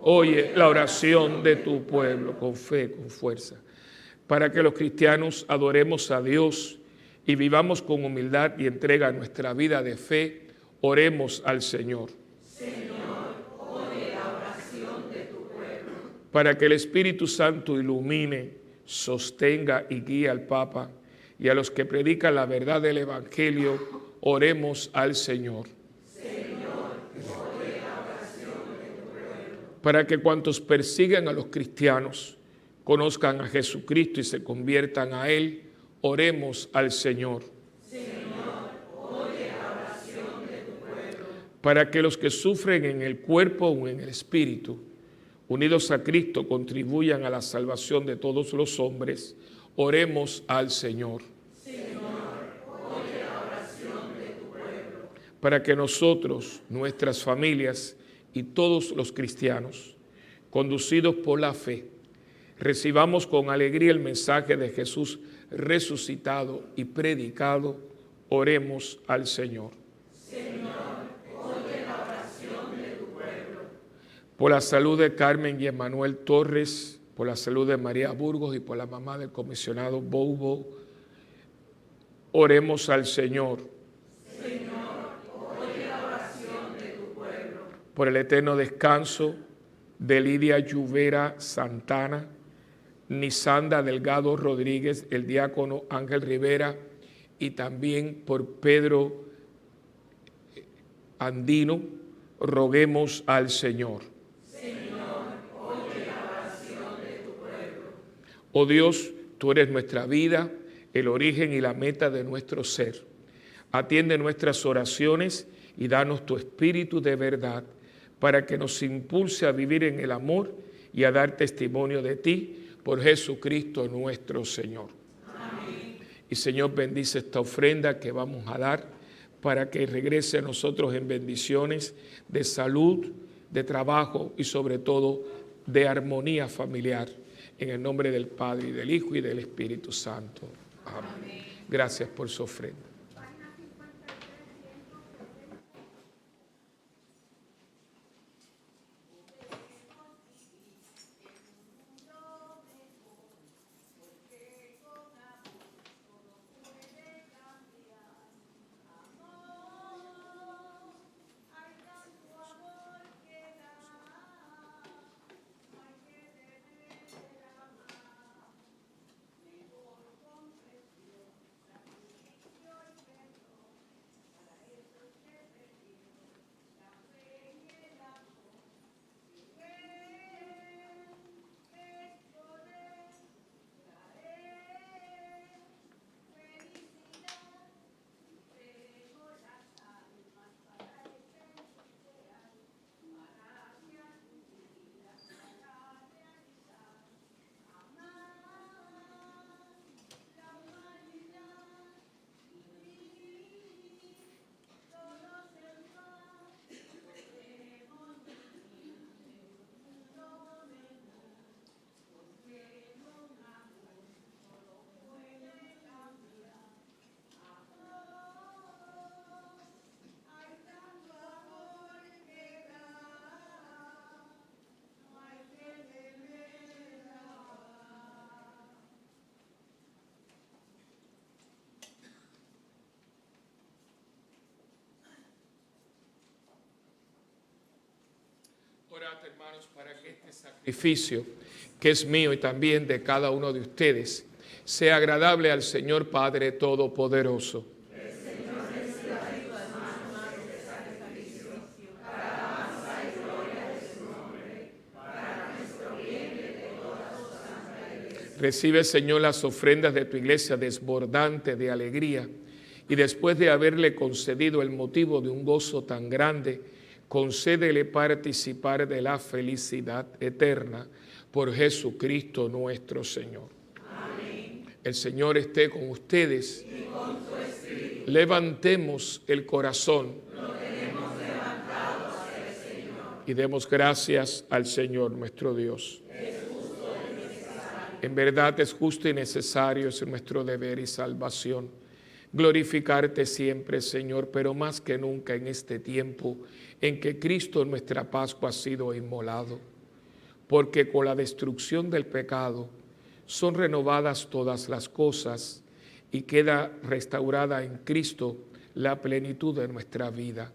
oye la oración de tu pueblo, con fe, con fuerza. Para que los cristianos adoremos a Dios y vivamos con humildad y entrega nuestra vida de fe, oremos al Señor. Para que el Espíritu Santo ilumine, sostenga y guíe al Papa y a los que predican la verdad del Evangelio, oremos al Señor. Para que cuantos persiguen a los cristianos conozcan a Jesucristo y se conviertan a Él, oremos al Señor. Para que los que sufren en el cuerpo o en el espíritu, unidos a Cristo, contribuyan a la salvación de todos los hombres, oremos al Señor. Para que nosotros, nuestras familias y todos los cristianos, conducidos por la fe, recibamos con alegría el mensaje de Jesús resucitado y predicado, oremos al Señor. Por la salud de Carmen y Emanuel Torres, por la salud de María Burgos y por la mamá del comisionado Bobo. Oremos al Señor. Señor, oye la oración de tu pueblo. Por el eterno descanso de Lidia Lluvera Santana, Nisanda Delgado Rodríguez, el diácono Ángel Rivera, y también por Pedro Andino, roguemos al Señor. Señor, oye la oración de tu pueblo. Oh Dios, tú eres nuestra vida, el origen y la meta de nuestro ser. Atiende nuestras oraciones y danos tu espíritu de verdad para que nos impulse a vivir en el amor y a dar testimonio de ti por Jesucristo nuestro Señor. Amén. Y Señor, bendice esta ofrenda que vamos a dar para que regrese a nosotros en bendiciones de salud, de trabajo y sobre todo de armonía familiar. En el nombre del Padre, y del Hijo, y del Espíritu Santo. Amén. Gracias por su ofrenda. Orad, hermanos, para que este sacrificio, que es mío y también de cada uno de ustedes, sea agradable al Señor Padre Todopoderoso. Recibe, Señor, las ofrendas de tu iglesia desbordante de alegría, y después de haberle concedido el motivo de un gozo tan grande, concédele participar de la felicidad eterna por Jesucristo nuestro Señor. Amén. El Señor esté con ustedes. Y con tu espíritu. Levantemos el corazón. Lo tenemos levantado hacia el Señor. Y demos gracias al Señor nuestro Dios. Es justo y necesario. En verdad es justo y necesario, es nuestro deber y salvación. Glorificarte siempre, Señor, pero más que nunca en este tiempo en que Cristo nuestra Pascua ha sido inmolado, porque con la destrucción del pecado son renovadas todas las cosas y queda restaurada en Cristo la plenitud de nuestra vida.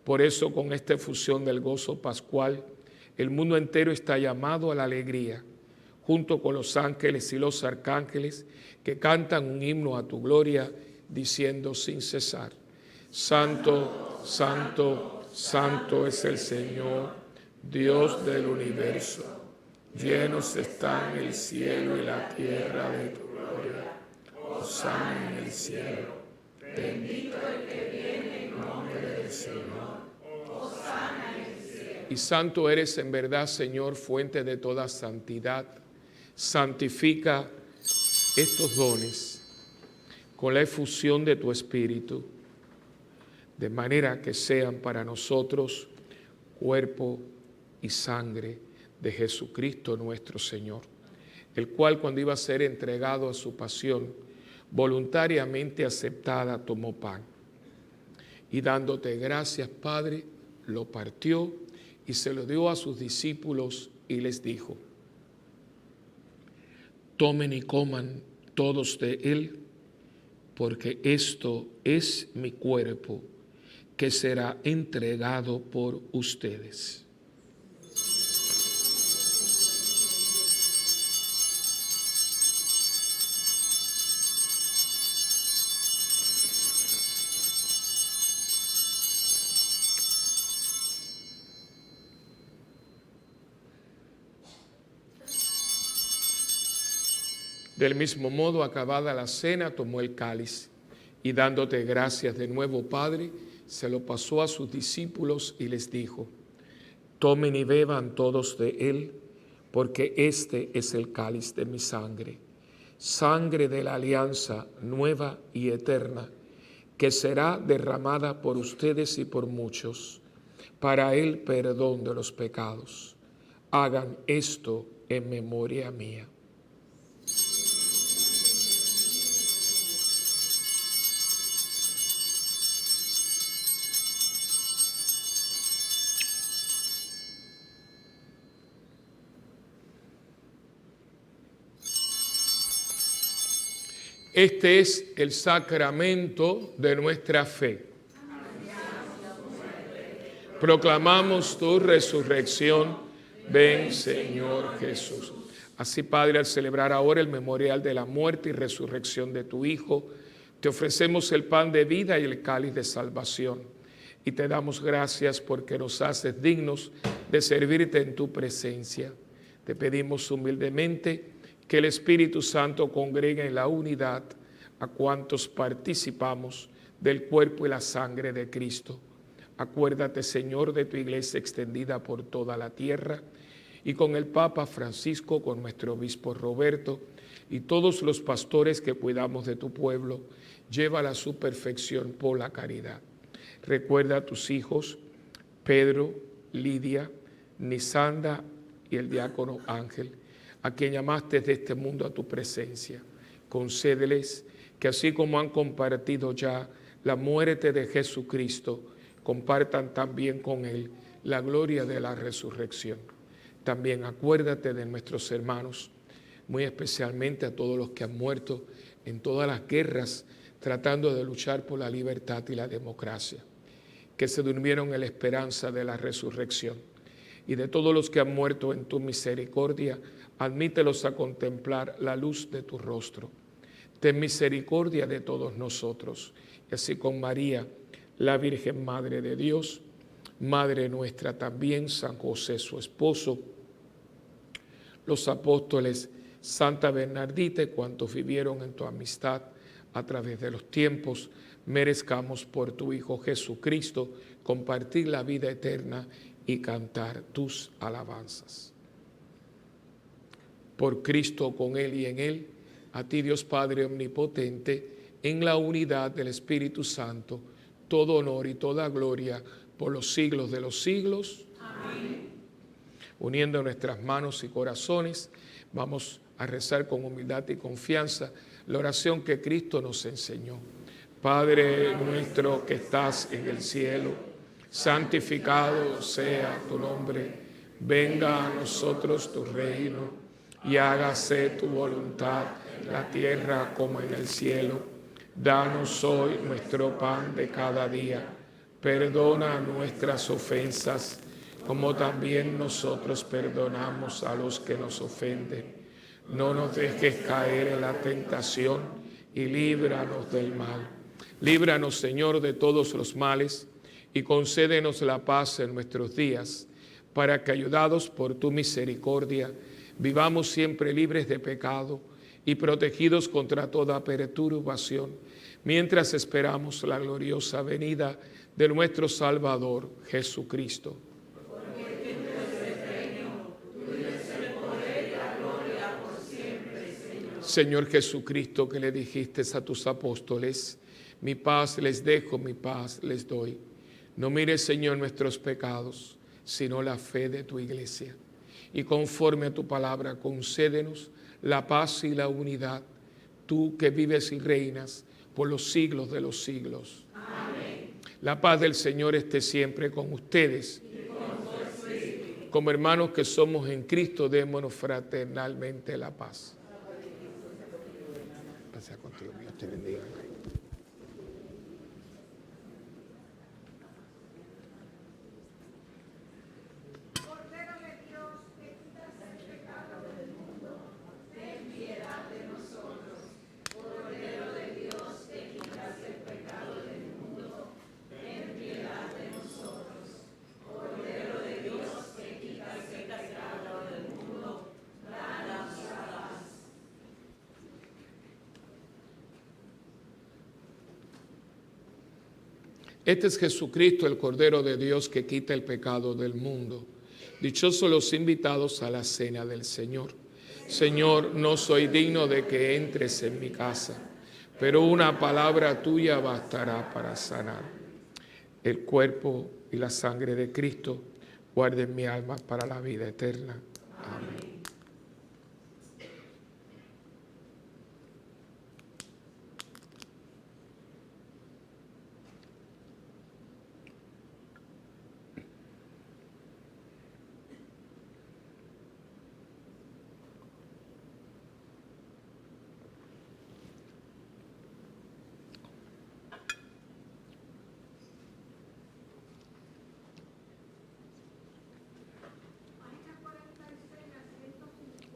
Por eso, con esta efusión del gozo pascual, el mundo entero está llamado a la alegría, junto con los ángeles y los arcángeles que cantan un himno a tu gloria, diciendo sin cesar: Santo, santo, santo es el Señor, Dios del universo. Llenos están el cielo y la tierra de tu gloria. Hosana en el cielo. Bendito el que viene en nombre del Señor. Hosana en el cielo. Y santo eres en verdad, Señor, fuente de toda santidad. Santifica estos dones con la efusión de tu Espíritu, de manera que sean para nosotros cuerpo y sangre de Jesucristo nuestro Señor, el cual, cuando iba a ser entregado a su pasión, voluntariamente aceptada, tomó pan, y dándote gracias, Padre, lo partió y se lo dio a sus discípulos y les dijo: tomen y coman todos de él, porque esto es mi cuerpo que será entregado por ustedes. Del mismo modo, acabada la cena, tomó el cáliz y dándote gracias de nuevo, Padre, se lo pasó a sus discípulos y les dijo: tomen y beban todos de él, porque este es el cáliz de mi sangre, sangre de la alianza nueva y eterna, que será derramada por ustedes y por muchos, para el perdón de los pecados. Hagan esto en memoria mía. Este es el sacramento de nuestra fe. Proclamamos tu resurrección. Ven, Señor Jesús. Así, Padre, al celebrar ahora el memorial de la muerte y resurrección de tu Hijo, te ofrecemos el pan de vida y el cáliz de salvación. Y te damos gracias porque nos haces dignos de servirte en tu presencia. Te pedimos humildemente que el Espíritu Santo congregue en la unidad a cuantos participamos del cuerpo y la sangre de Cristo. Acuérdate, Señor, de tu iglesia extendida por toda la tierra y con el Papa Francisco, con nuestro obispo Roberto y todos los pastores que cuidamos de tu pueblo, llévala a su perfección por la caridad. Recuerda a tus hijos, Pedro, Lidia, Nisanda y el diácono Ángel, a quien llamaste de este mundo a tu presencia. Concédeles que así como han compartido ya la muerte de Jesucristo, compartan también con él la gloria de la resurrección. También acuérdate de nuestros hermanos, muy especialmente a todos los que han muerto en todas las guerras tratando de luchar por la libertad y la democracia, que se durmieron en la esperanza de la resurrección. Y de todos los que han muerto en tu misericordia, admítelos a contemplar la luz de tu rostro. Ten misericordia de todos nosotros, y así con María, la Virgen Madre de Dios, Madre nuestra también, San José su esposo, los apóstoles, Santa Bernardita y cuantos vivieron en tu amistad a través de los tiempos, merezcamos por tu Hijo Jesucristo compartir la vida eterna y cantar tus alabanzas. Por Cristo, con Él y en Él, a ti Dios Padre Omnipotente, en la unidad del Espíritu Santo, todo honor y toda gloria por los siglos de los siglos. Amén. Uniendo nuestras manos y corazones, vamos a rezar con humildad y confianza la oración que Cristo nos enseñó. Padre nuestro que estás en el cielo, santificado sea tu nombre. Venga a nosotros tu reino y hágase tu voluntad en la tierra como en el cielo. Danos hoy nuestro pan de cada día. Perdona nuestras ofensas, como también nosotros perdonamos a los que nos ofenden. No nos dejes caer en la tentación y líbranos del mal. Líbranos, Señor, de todos los males y concédenos la paz en nuestros días, para que, ayudados por tu misericordia, vivamos siempre libres de pecado y protegidos contra toda perturbación, mientras esperamos la gloriosa venida de nuestro Salvador Jesucristo. Porque tuyo es el reino, tuyo es el poder y la gloria por siempre, Señor. Señor Jesucristo, que le dijiste a tus apóstoles: mi paz les dejo, mi paz les doy. No mires, Señor, nuestros pecados, sino la fe de tu iglesia. Y conforme a tu palabra, concédenos la paz y la unidad, tú que vives y reinas por los siglos de los siglos. Amén. La paz del Señor esté siempre con ustedes. Y con tu espíritu. Como hermanos que somos en Cristo, démonos fraternalmente la paz. Gracias contigo. Dios te bendiga. Este es Jesucristo, el Cordero de Dios que quita el pecado del mundo. Dichosos los invitados a la cena del Señor. Señor, no soy digno de que entres en mi casa, pero una palabra tuya bastará para sanar. El cuerpo y la sangre de Cristo guarden mi alma para la vida eterna. Amén.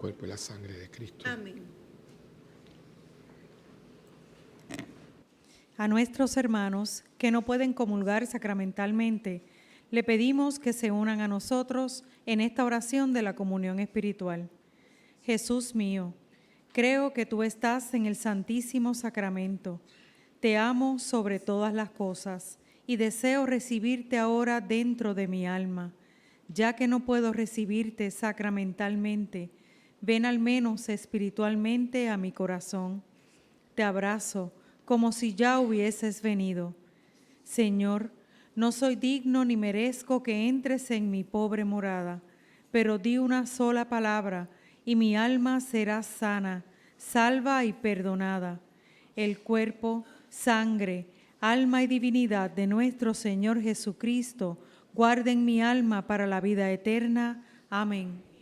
Cuerpo y la sangre de Cristo. Amén. A nuestros hermanos que no pueden comulgar sacramentalmente, le pedimos que se unan a nosotros en esta oración de la comunión espiritual. Jesús mío, creo que tú estás en el Santísimo Sacramento. Te amo sobre todas las cosas y deseo recibirte ahora dentro de mi alma. Ya que no puedo recibirte sacramentalmente, ven al menos espiritualmente a mi corazón. Te abrazo como si ya hubieses venido. Señor, no soy digno ni merezco que entres en mi pobre morada, pero di una sola palabra y mi alma será sana, salva y perdonada. El cuerpo, sangre, alma y divinidad de nuestro Señor Jesucristo guarden mi alma para la vida eterna. Amén.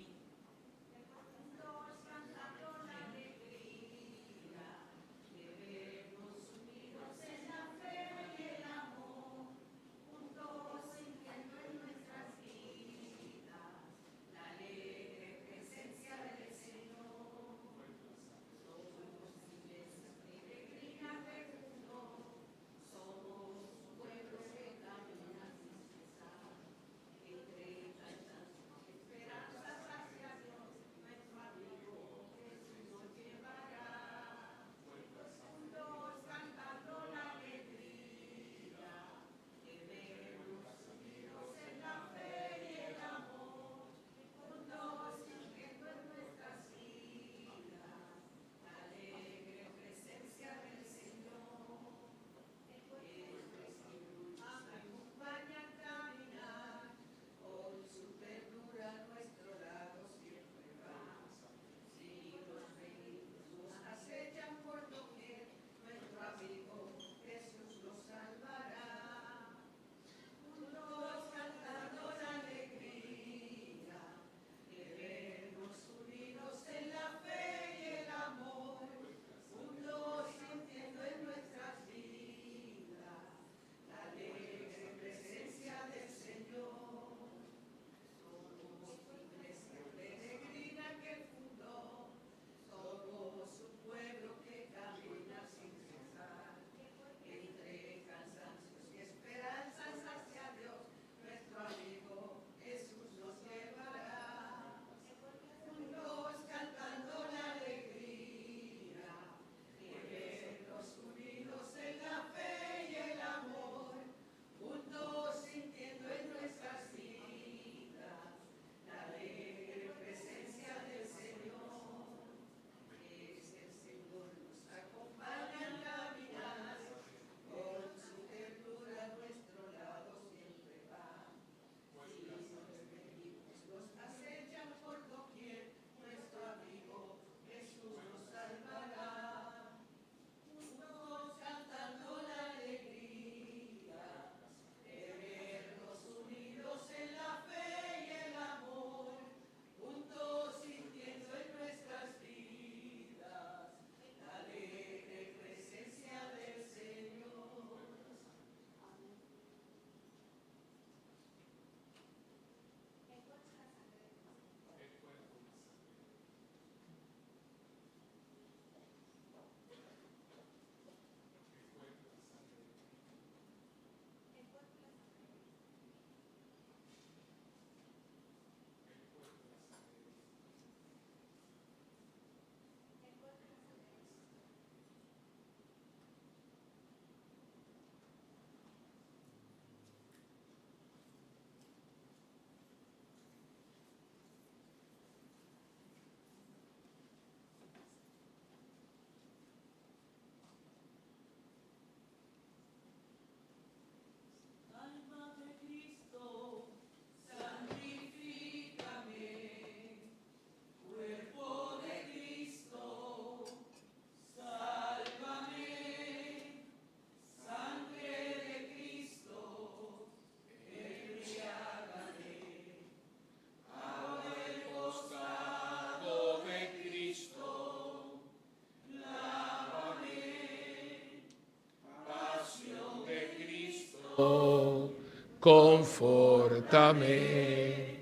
confórtame,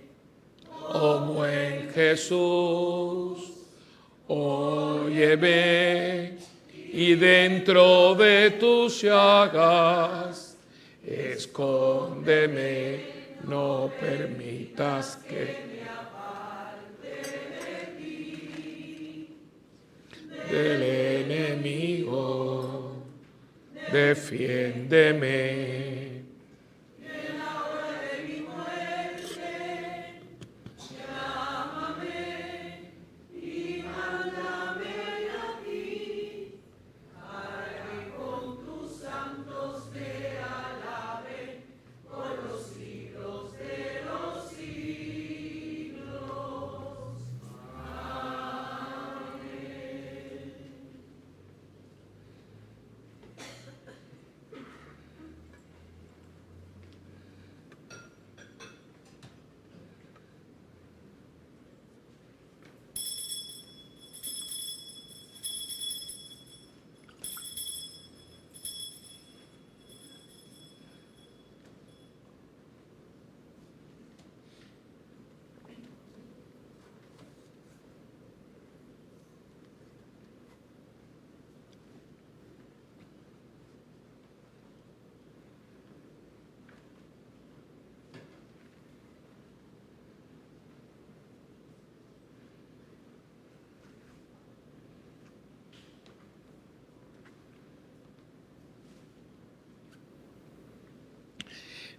oh buen Jesús, óyeme, y dentro de tus llagas, escóndeme, no permitas que me aparte de ti, del enemigo, defiéndeme.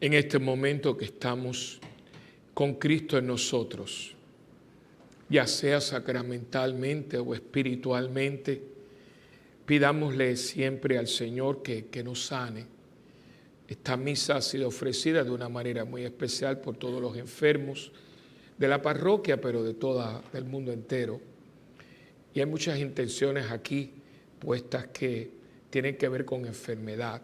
En este momento que estamos con Cristo en nosotros, ya sea sacramentalmente o espiritualmente, pidámosle siempre al Señor que nos sane. Esta misa ha sido ofrecida de una manera muy especial por todos los enfermos de la parroquia, pero del mundo entero. Y hay muchas intenciones aquí puestas que tienen que ver con enfermedad.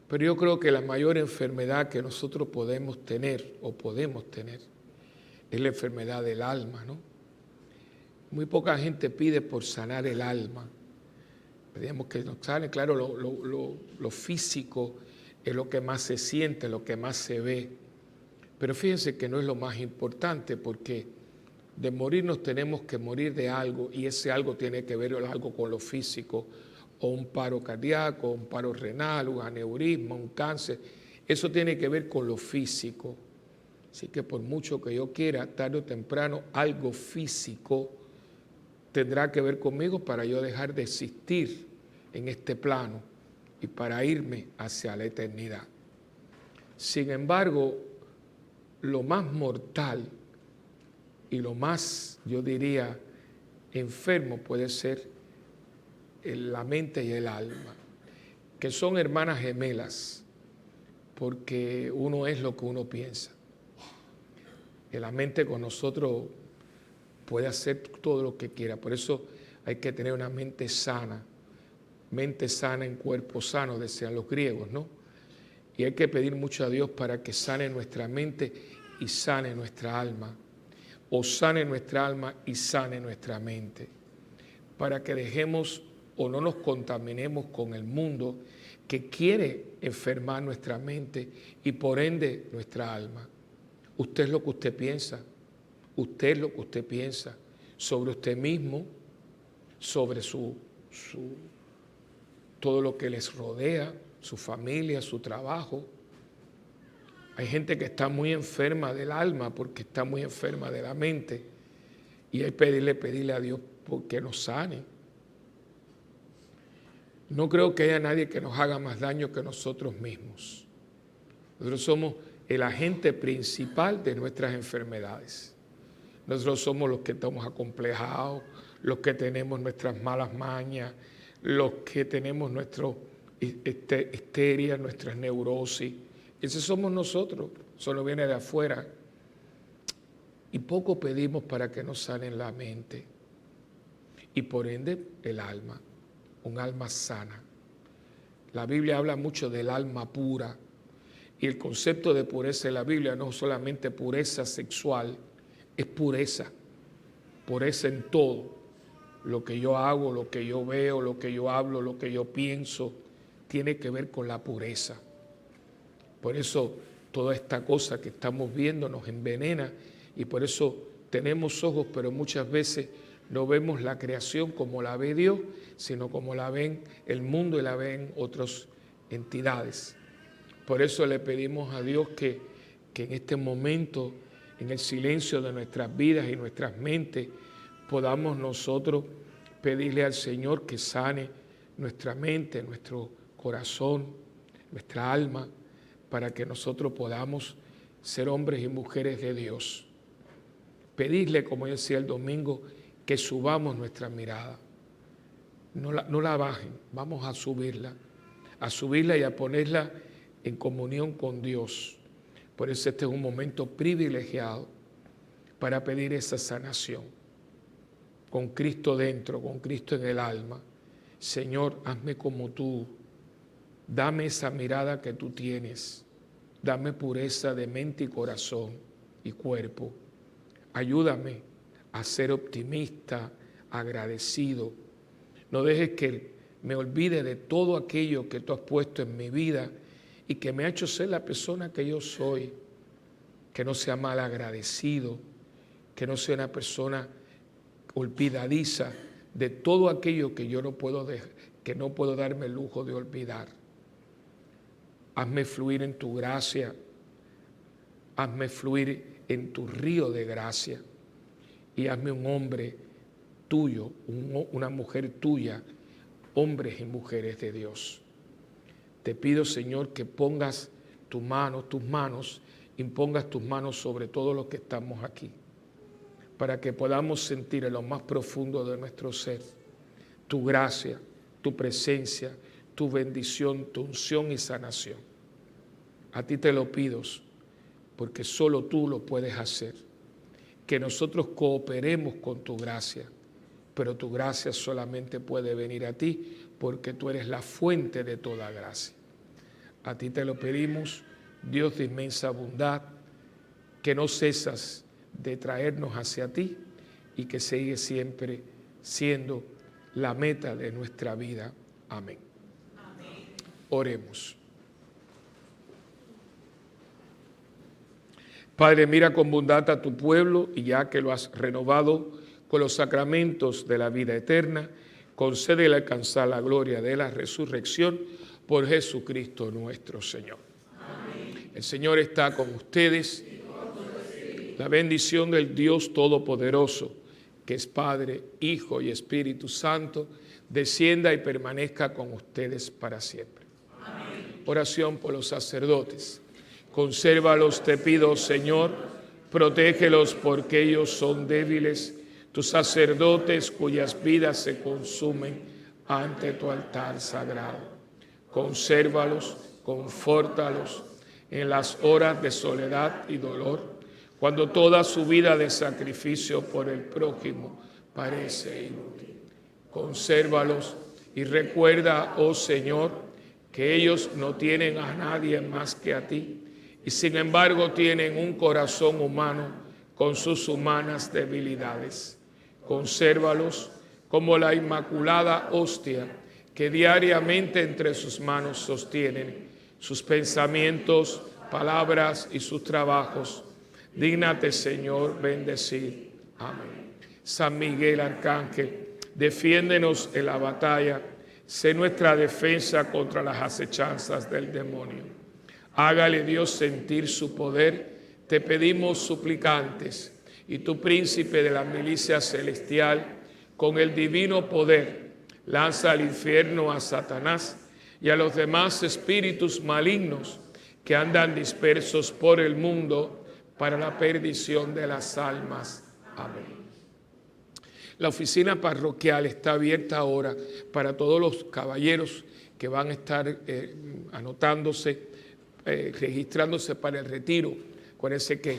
Pero yo creo que la mayor enfermedad que nosotros podemos tener es la enfermedad del alma, ¿no? Muy poca gente pide por sanar el alma. Pedimos que nos sane, claro, lo físico es lo que más se siente, lo que más se ve. Pero fíjense que no es lo más importante, porque de morirnos tenemos que morir de algo, y ese algo tiene que ver algo con lo físico, o un paro cardíaco, un paro renal, un aneurisma, un cáncer. Eso tiene que ver con lo físico. Así que por mucho que yo quiera, tarde o temprano, algo físico tendrá que ver conmigo para yo dejar de existir en este plano y para irme hacia la eternidad. Sin embargo, lo más mortal y lo más, yo diría, enfermo puede ser la mente y el alma, que son hermanas gemelas, porque uno es lo que uno piensa. Y la mente con nosotros puede hacer todo lo que quiera, por eso hay que tener una mente sana en cuerpo sano, decían los griegos, ¿no? Y hay que pedir mucho a Dios para que sane nuestra mente y sane nuestra alma, o sane nuestra alma y sane nuestra mente, para que dejemos o no nos contaminemos con el mundo que quiere enfermar nuestra mente y por ende nuestra alma. Usted es lo que usted piensa, usted es lo que usted piensa sobre usted mismo, sobre todo lo que les rodea, su familia, su trabajo. Hay gente que está muy enferma del alma porque está muy enferma de la mente, y hay que pedirle a Dios porque nos sane. No creo que haya nadie que nos haga más daño que nosotros mismos. Nosotros somos el agente principal de nuestras enfermedades. Nosotros somos los que estamos acomplejados, los que tenemos nuestras malas mañas, los que tenemos nuestras histerias, nuestras neurosis. Ese somos nosotros, eso no viene de afuera. Y poco pedimos para que nos sanen la mente y por ende el alma. Un alma sana. La Biblia habla mucho del alma pura, y el concepto de pureza en la Biblia no es solamente pureza sexual, es pureza en todo, lo que yo hago, lo que yo veo, lo que yo hablo, lo que yo pienso, tiene que ver con la pureza. Por eso toda esta cosa que estamos viendo nos envenena y por eso tenemos ojos, pero muchas veces no vemos la creación como la ve Dios, sino como la ven el mundo y la ven otras entidades. Por eso le pedimos a Dios que en este momento, en el silencio de nuestras vidas y nuestras mentes, podamos nosotros pedirle al Señor que sane nuestra mente, nuestro corazón, nuestra alma, para que nosotros podamos ser hombres y mujeres de Dios. Pedirle, como decía el domingo, que subamos nuestra mirada. No la bajen, vamos a subirla y a ponerla en comunión con Dios. Por eso este es un momento privilegiado para pedir esa sanación. Con Cristo dentro, con Cristo en el alma. Señor, hazme como tú. Dame esa mirada que tú tienes. Dame pureza de mente y corazón y cuerpo. Ayúdame a ser optimista, agradecido. No dejes que me olvide de todo aquello que tú has puesto en mi vida y que me ha hecho ser la persona que yo soy. Que no sea mal agradecido, que no sea una persona olvidadiza de todo aquello que yo no puedo darme el lujo de olvidar. Hazme fluir en tu gracia, hazme fluir en tu río de gracia y hazme un hombre tuyo, una mujer tuya, hombres y mujeres de Dios. Te pido, Señor, que pongas tus manos, impongas tus manos sobre todos los que estamos aquí, para que podamos sentir en lo más profundo de nuestro ser tu gracia, tu presencia, tu bendición, tu unción y sanación. A ti te lo pido, porque solo tú lo puedes hacer. Que nosotros cooperemos con tu gracia, pero tu gracia solamente puede venir a ti, porque tú eres la fuente de toda gracia. A ti te lo pedimos, Dios de inmensa bondad, que no cesas de traernos hacia ti y que sigue siempre siendo la meta de nuestra vida. Amén. Amén. Oremos. Padre, mira con bondad a tu pueblo y ya que lo has renovado con los sacramentos de la vida eterna, concédele alcanzar la gloria de la resurrección por Jesucristo nuestro Señor. Amén. El Señor está con ustedes. La bendición del Dios Todopoderoso, que es Padre, Hijo y Espíritu Santo, descienda y permanezca con ustedes para siempre. Amén. Oración por los sacerdotes. Consérvalos, te pido, Señor, protégelos porque ellos son débiles, tus sacerdotes cuyas vidas se consumen ante tu altar sagrado. Consérvalos, confórtalos en las horas de soledad y dolor, cuando toda su vida de sacrificio por el prójimo parece inútil. Consérvalos y recuerda, oh Señor, que ellos no tienen a nadie más que a ti, y sin embargo tienen un corazón humano con sus humanas debilidades. Consérvalos como la inmaculada hostia que diariamente entre sus manos sostienen sus pensamientos, palabras y sus trabajos. Dígnate, Señor, bendecir. Amén. San Miguel Arcángel, defiéndenos en la batalla, sé nuestra defensa contra las acechanzas del demonio. Hágale Dios sentir su poder, te pedimos suplicantes, y tu príncipe de la milicia celestial, con el divino poder, lanza al infierno a Satanás y a los demás espíritus malignos que andan dispersos por el mundo para la perdición de las almas. Amén. La oficina parroquial está abierta ahora para todos los caballeros que van a estar anotándose, registrándose para el retiro. Acuérdense que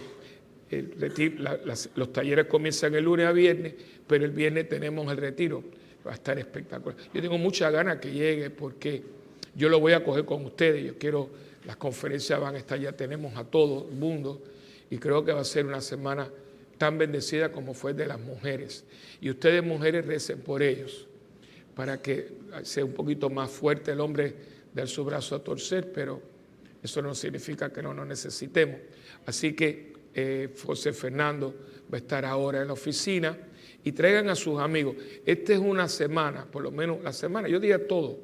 los talleres comienzan el lunes a viernes, pero el viernes tenemos el retiro. Va a estar espectacular. Yo tengo mucha ganas que llegue porque yo lo voy a coger con ustedes. Yo quiero, las conferencias van a estar, ya tenemos a todo el mundo y creo que va a ser una semana tan bendecida como fue de las mujeres. Y ustedes mujeres recen por ellos para que sea un poquito más fuerte el hombre dar su brazo a torcer, pero eso no significa que no nos necesitemos. Así que José Fernando va a estar ahora en la oficina y traigan a sus amigos. Esta es una semana, por lo menos la semana, yo diría todo,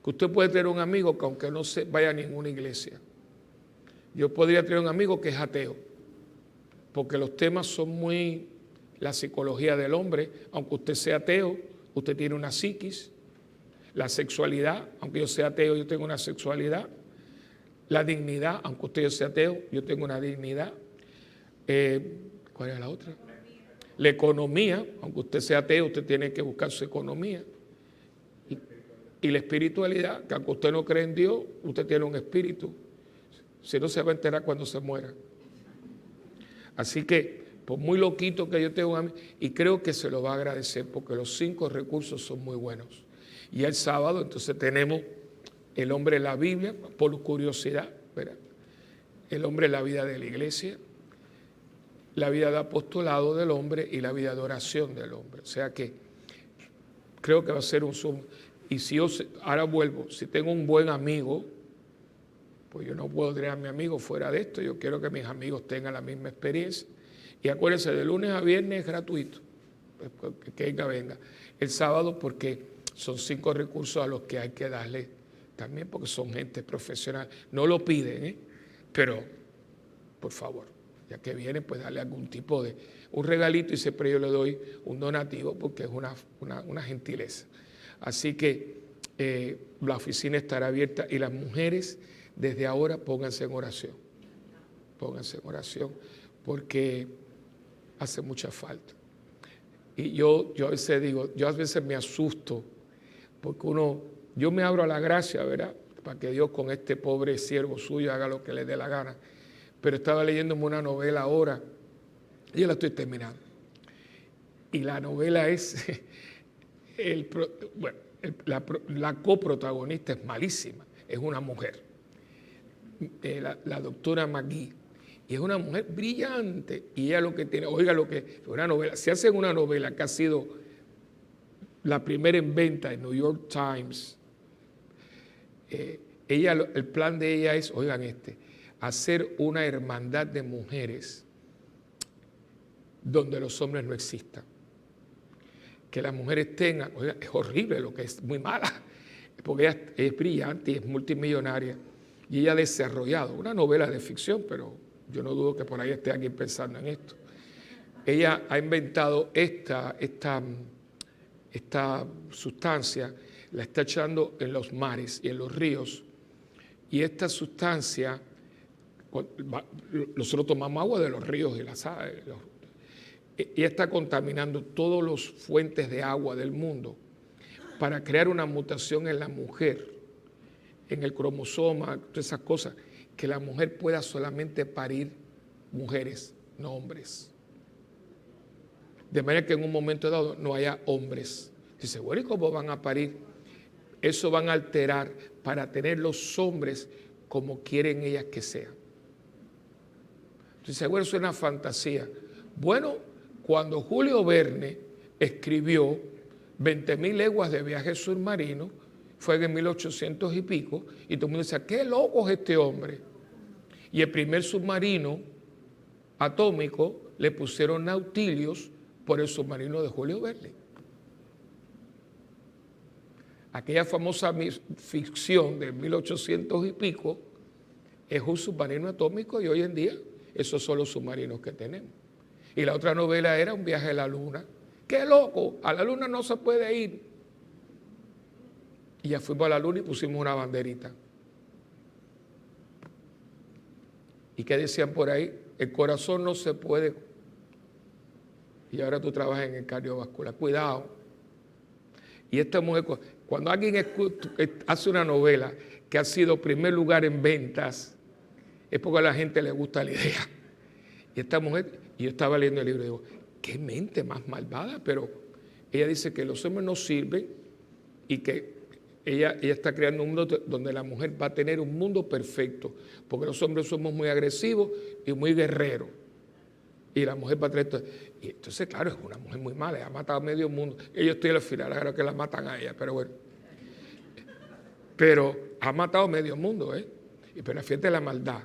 que usted puede tener un amigo que aunque no se vaya a ninguna iglesia. Yo podría tener un amigo que es ateo, porque los temas son muy la psicología del hombre. Aunque usted sea ateo, usted tiene una psiquis. La sexualidad, aunque yo sea ateo, yo tengo una sexualidad. La dignidad, aunque usted sea ateo, yo tengo una dignidad. ¿Cuál es la otra? La economía, aunque usted sea ateo, usted tiene que buscar su economía. Y la espiritualidad, que aunque usted no cree en Dios, usted tiene un espíritu. Si no, se va a enterar cuando se muera. Así que, por muy loquito que yo tenga, y creo que se lo va a agradecer, porque los 5 recursos son muy buenos. Y el sábado, entonces, tenemos el hombre de la Biblia, por curiosidad, ¿verdad? El hombre de la vida de la iglesia, la vida de apostolado del hombre y la vida de oración del hombre. O sea que creo que va a ser un sumo. Y si yo, ahora vuelvo, si tengo un buen amigo, pues yo no puedo tener a mi amigo fuera de esto. Yo quiero que mis amigos tengan la misma experiencia. Y acuérdense, de lunes a viernes es gratuito. Que venga. El sábado, porque son 5 recursos a los que hay que darle también, porque son gente profesional. No lo piden, pero por favor, ya que vienen, pues darle algún tipo de un regalito, y siempre yo le doy un donativo porque es una gentileza. Así que la oficina estará abierta y las mujeres desde ahora pónganse en oración. Pónganse en oración porque hace mucha falta. Y yo a veces digo, yo a veces me asusto porque yo me abro a la gracia, ¿verdad? Para que Dios con este pobre siervo suyo haga lo que le dé la gana. Pero estaba leyéndome una novela ahora y yo la estoy terminando. Y la novela es, la coprotagonista es malísima, es una mujer, la doctora McGee. Y es una mujer brillante. Y ella lo que tiene, oiga lo que, una novela, si hacen una novela que ha sido la primera en venta en New York Times, el plan de ella es, oigan hacer una hermandad de mujeres donde los hombres no existan. Que las mujeres tengan, oigan, es horrible lo que es, muy mala, porque ella es brillante y es multimillonaria. Y ella ha desarrollado una novela de ficción, pero yo no dudo que por ahí esté alguien pensando en esto. Ella ha inventado esta sustancia, la está echando en los mares y en los ríos. Y esta sustancia, nosotros tomamos agua de los ríos y las aves. Ella está contaminando todas las fuentes de agua del mundo para crear una mutación en la mujer, en el cromosoma, todas esas cosas, que la mujer pueda solamente parir mujeres, no hombres. De manera que en un momento dado no haya hombres. Dice, bueno, ¿y cómo van a parir? Eso van a alterar para tener los hombres como quieren ellas que sean. Entonces, bueno, eso es una fantasía. Bueno, cuando Julio Verne escribió 20.000 leguas de viaje submarino, fue en 1800 y pico, y todo el mundo decía, qué loco es este hombre. Y el primer submarino atómico le pusieron Nautilius por el submarino de Julio Verne. Aquella famosa ficción de 1800 y pico es un submarino atómico y hoy en día esos son los submarinos que tenemos. Y la otra novela era Un viaje a la luna. ¡Qué loco! A la luna no se puede ir. Y ya fuimos a la luna y pusimos una banderita. ¿Y qué decían por ahí? El corazón no se puede. Y ahora tú trabajas en el cardiovascular. Cuidado. Y esta mujer, cuando alguien hace una novela que ha sido primer lugar en ventas, es porque a la gente le gusta la idea. Y esta mujer, y yo estaba leyendo el libro y digo, qué mente más malvada, pero ella dice que los hombres no sirven y que ella está creando un mundo donde la mujer va a tener un mundo perfecto, porque los hombres somos muy agresivos y muy guerreros. Y la mujer va a traer esto. Y entonces, claro, es una mujer muy mala, ella ha matado a medio mundo. Yo estoy al final, ahora que la matan a ella, pero bueno. Pero ha matado medio mundo, y pero fíjate la maldad.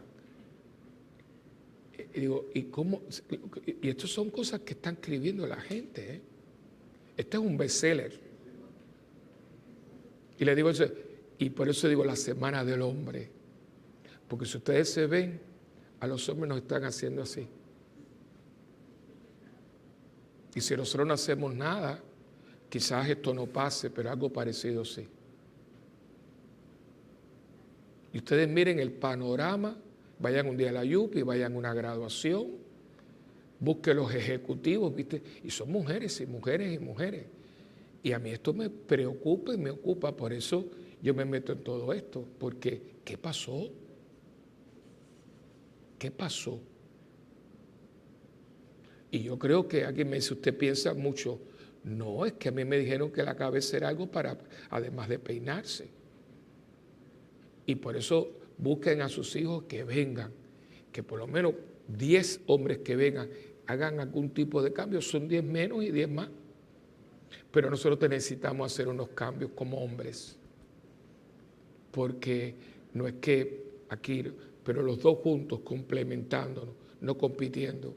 Y digo, ¿y cómo? Y estas son cosas que está escribiendo la gente, Este es un bestseller. Y le digo eso, y por eso digo la semana del hombre. Porque si ustedes se ven, a los hombres nos están haciendo así. Y si nosotros no hacemos nada, quizás esto no pase, pero algo parecido sí. Y ustedes miren el panorama, vayan un día a la YUPI, vayan a una graduación, busquen los ejecutivos, ¿viste? Y son mujeres y mujeres y mujeres. Y a mí esto me preocupa y me ocupa, por eso yo me meto en todo esto, porque ¿qué pasó? ¿Qué pasó? Y yo creo que alguien me dice, usted piensa mucho. No, es que a mí me dijeron que la cabeza era algo para, además de peinarse. Y por eso busquen a sus hijos que vengan, que por lo menos 10 hombres que vengan, hagan algún tipo de cambio. Son 10 menos y 10 más. Pero nosotros necesitamos hacer unos cambios como hombres. Porque no es que aquí, pero los dos juntos complementándonos, no compitiendo.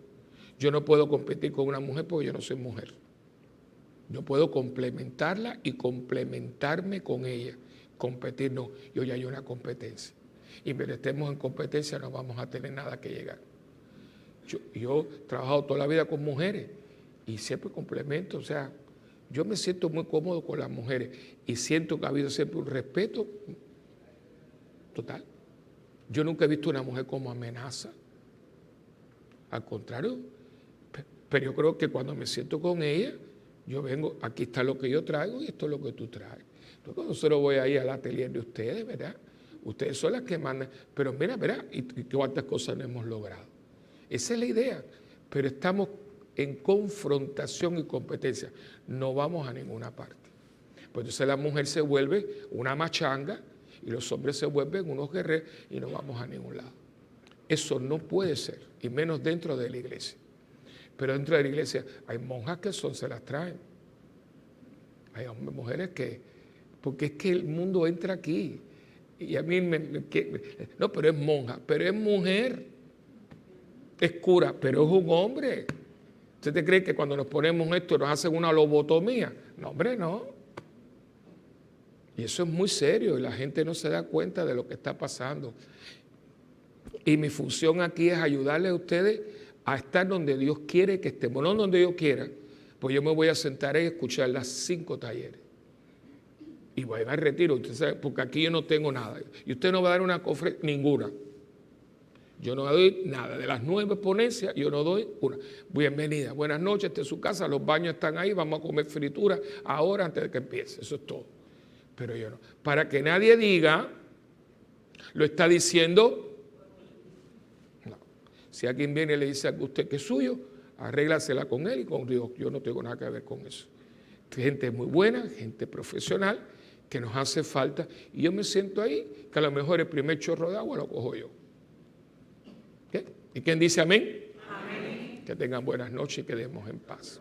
Yo no puedo competir con una mujer porque yo no soy mujer. Yo puedo complementarla y complementarme con ella. Competir no, y hoy hay una competencia. Y mientras estemos en competencia no vamos a tener nada que llegar. Yo he trabajado toda la vida con mujeres y siempre complemento, o sea, yo me siento muy cómodo con las mujeres y siento que ha habido siempre un respeto total. Yo nunca he visto una mujer como amenaza. Al contrario, pero yo creo que cuando me siento con ella, yo vengo, aquí está lo que yo traigo y esto es lo que tú traes. Entonces, cuando solo voy ahí al atelier de ustedes, ¿verdad? Ustedes son las que mandan, pero mira, ¿verdad? Y cuántas cosas no hemos logrado. Esa es la idea, pero estamos en confrontación y competencia. No vamos a ninguna parte. Pues entonces la mujer se vuelve una machanga y los hombres se vuelven unos guerreros y no vamos a ningún lado. Eso no puede ser, y menos dentro de la iglesia. Pero dentro de la iglesia hay monjas que se las traen. Hay hombres, mujeres que, porque es que el mundo entra aquí. Y a mí no, pero es monja, pero es mujer. Es cura, pero es un hombre. ¿Usted te cree que cuando nos ponemos esto nos hacen una lobotomía? No, hombre, no. Y eso es muy serio y la gente no se da cuenta de lo que está pasando. Y mi función aquí es ayudarles a ustedes a estar donde Dios quiere que estemos, no donde yo quiera. Pues yo me voy a sentar y escuchar las 5 talleres. Y voy a ir al retiro, usted sabe, porque aquí yo no tengo nada. Y usted no va a dar una conferencia, ninguna. Yo no doy nada. De las 9 ponencias, yo no doy una. Bienvenida, buenas noches, esta es su casa, los baños están ahí, vamos a comer fritura ahora antes de que empiece. Eso es todo. Pero yo no. Para que nadie diga, lo está diciendo. No. Si alguien viene y le dice a usted que es suyo, arréglasela con él y con Dios. Yo no tengo nada que ver con eso. Gente muy buena, gente profesional, que nos hace falta. Y yo me siento ahí, que a lo mejor el primer chorro de agua lo cojo yo. ¿Qué? ¿Y quién dice amén? Amén. Que tengan buenas noches y quedemos en paz.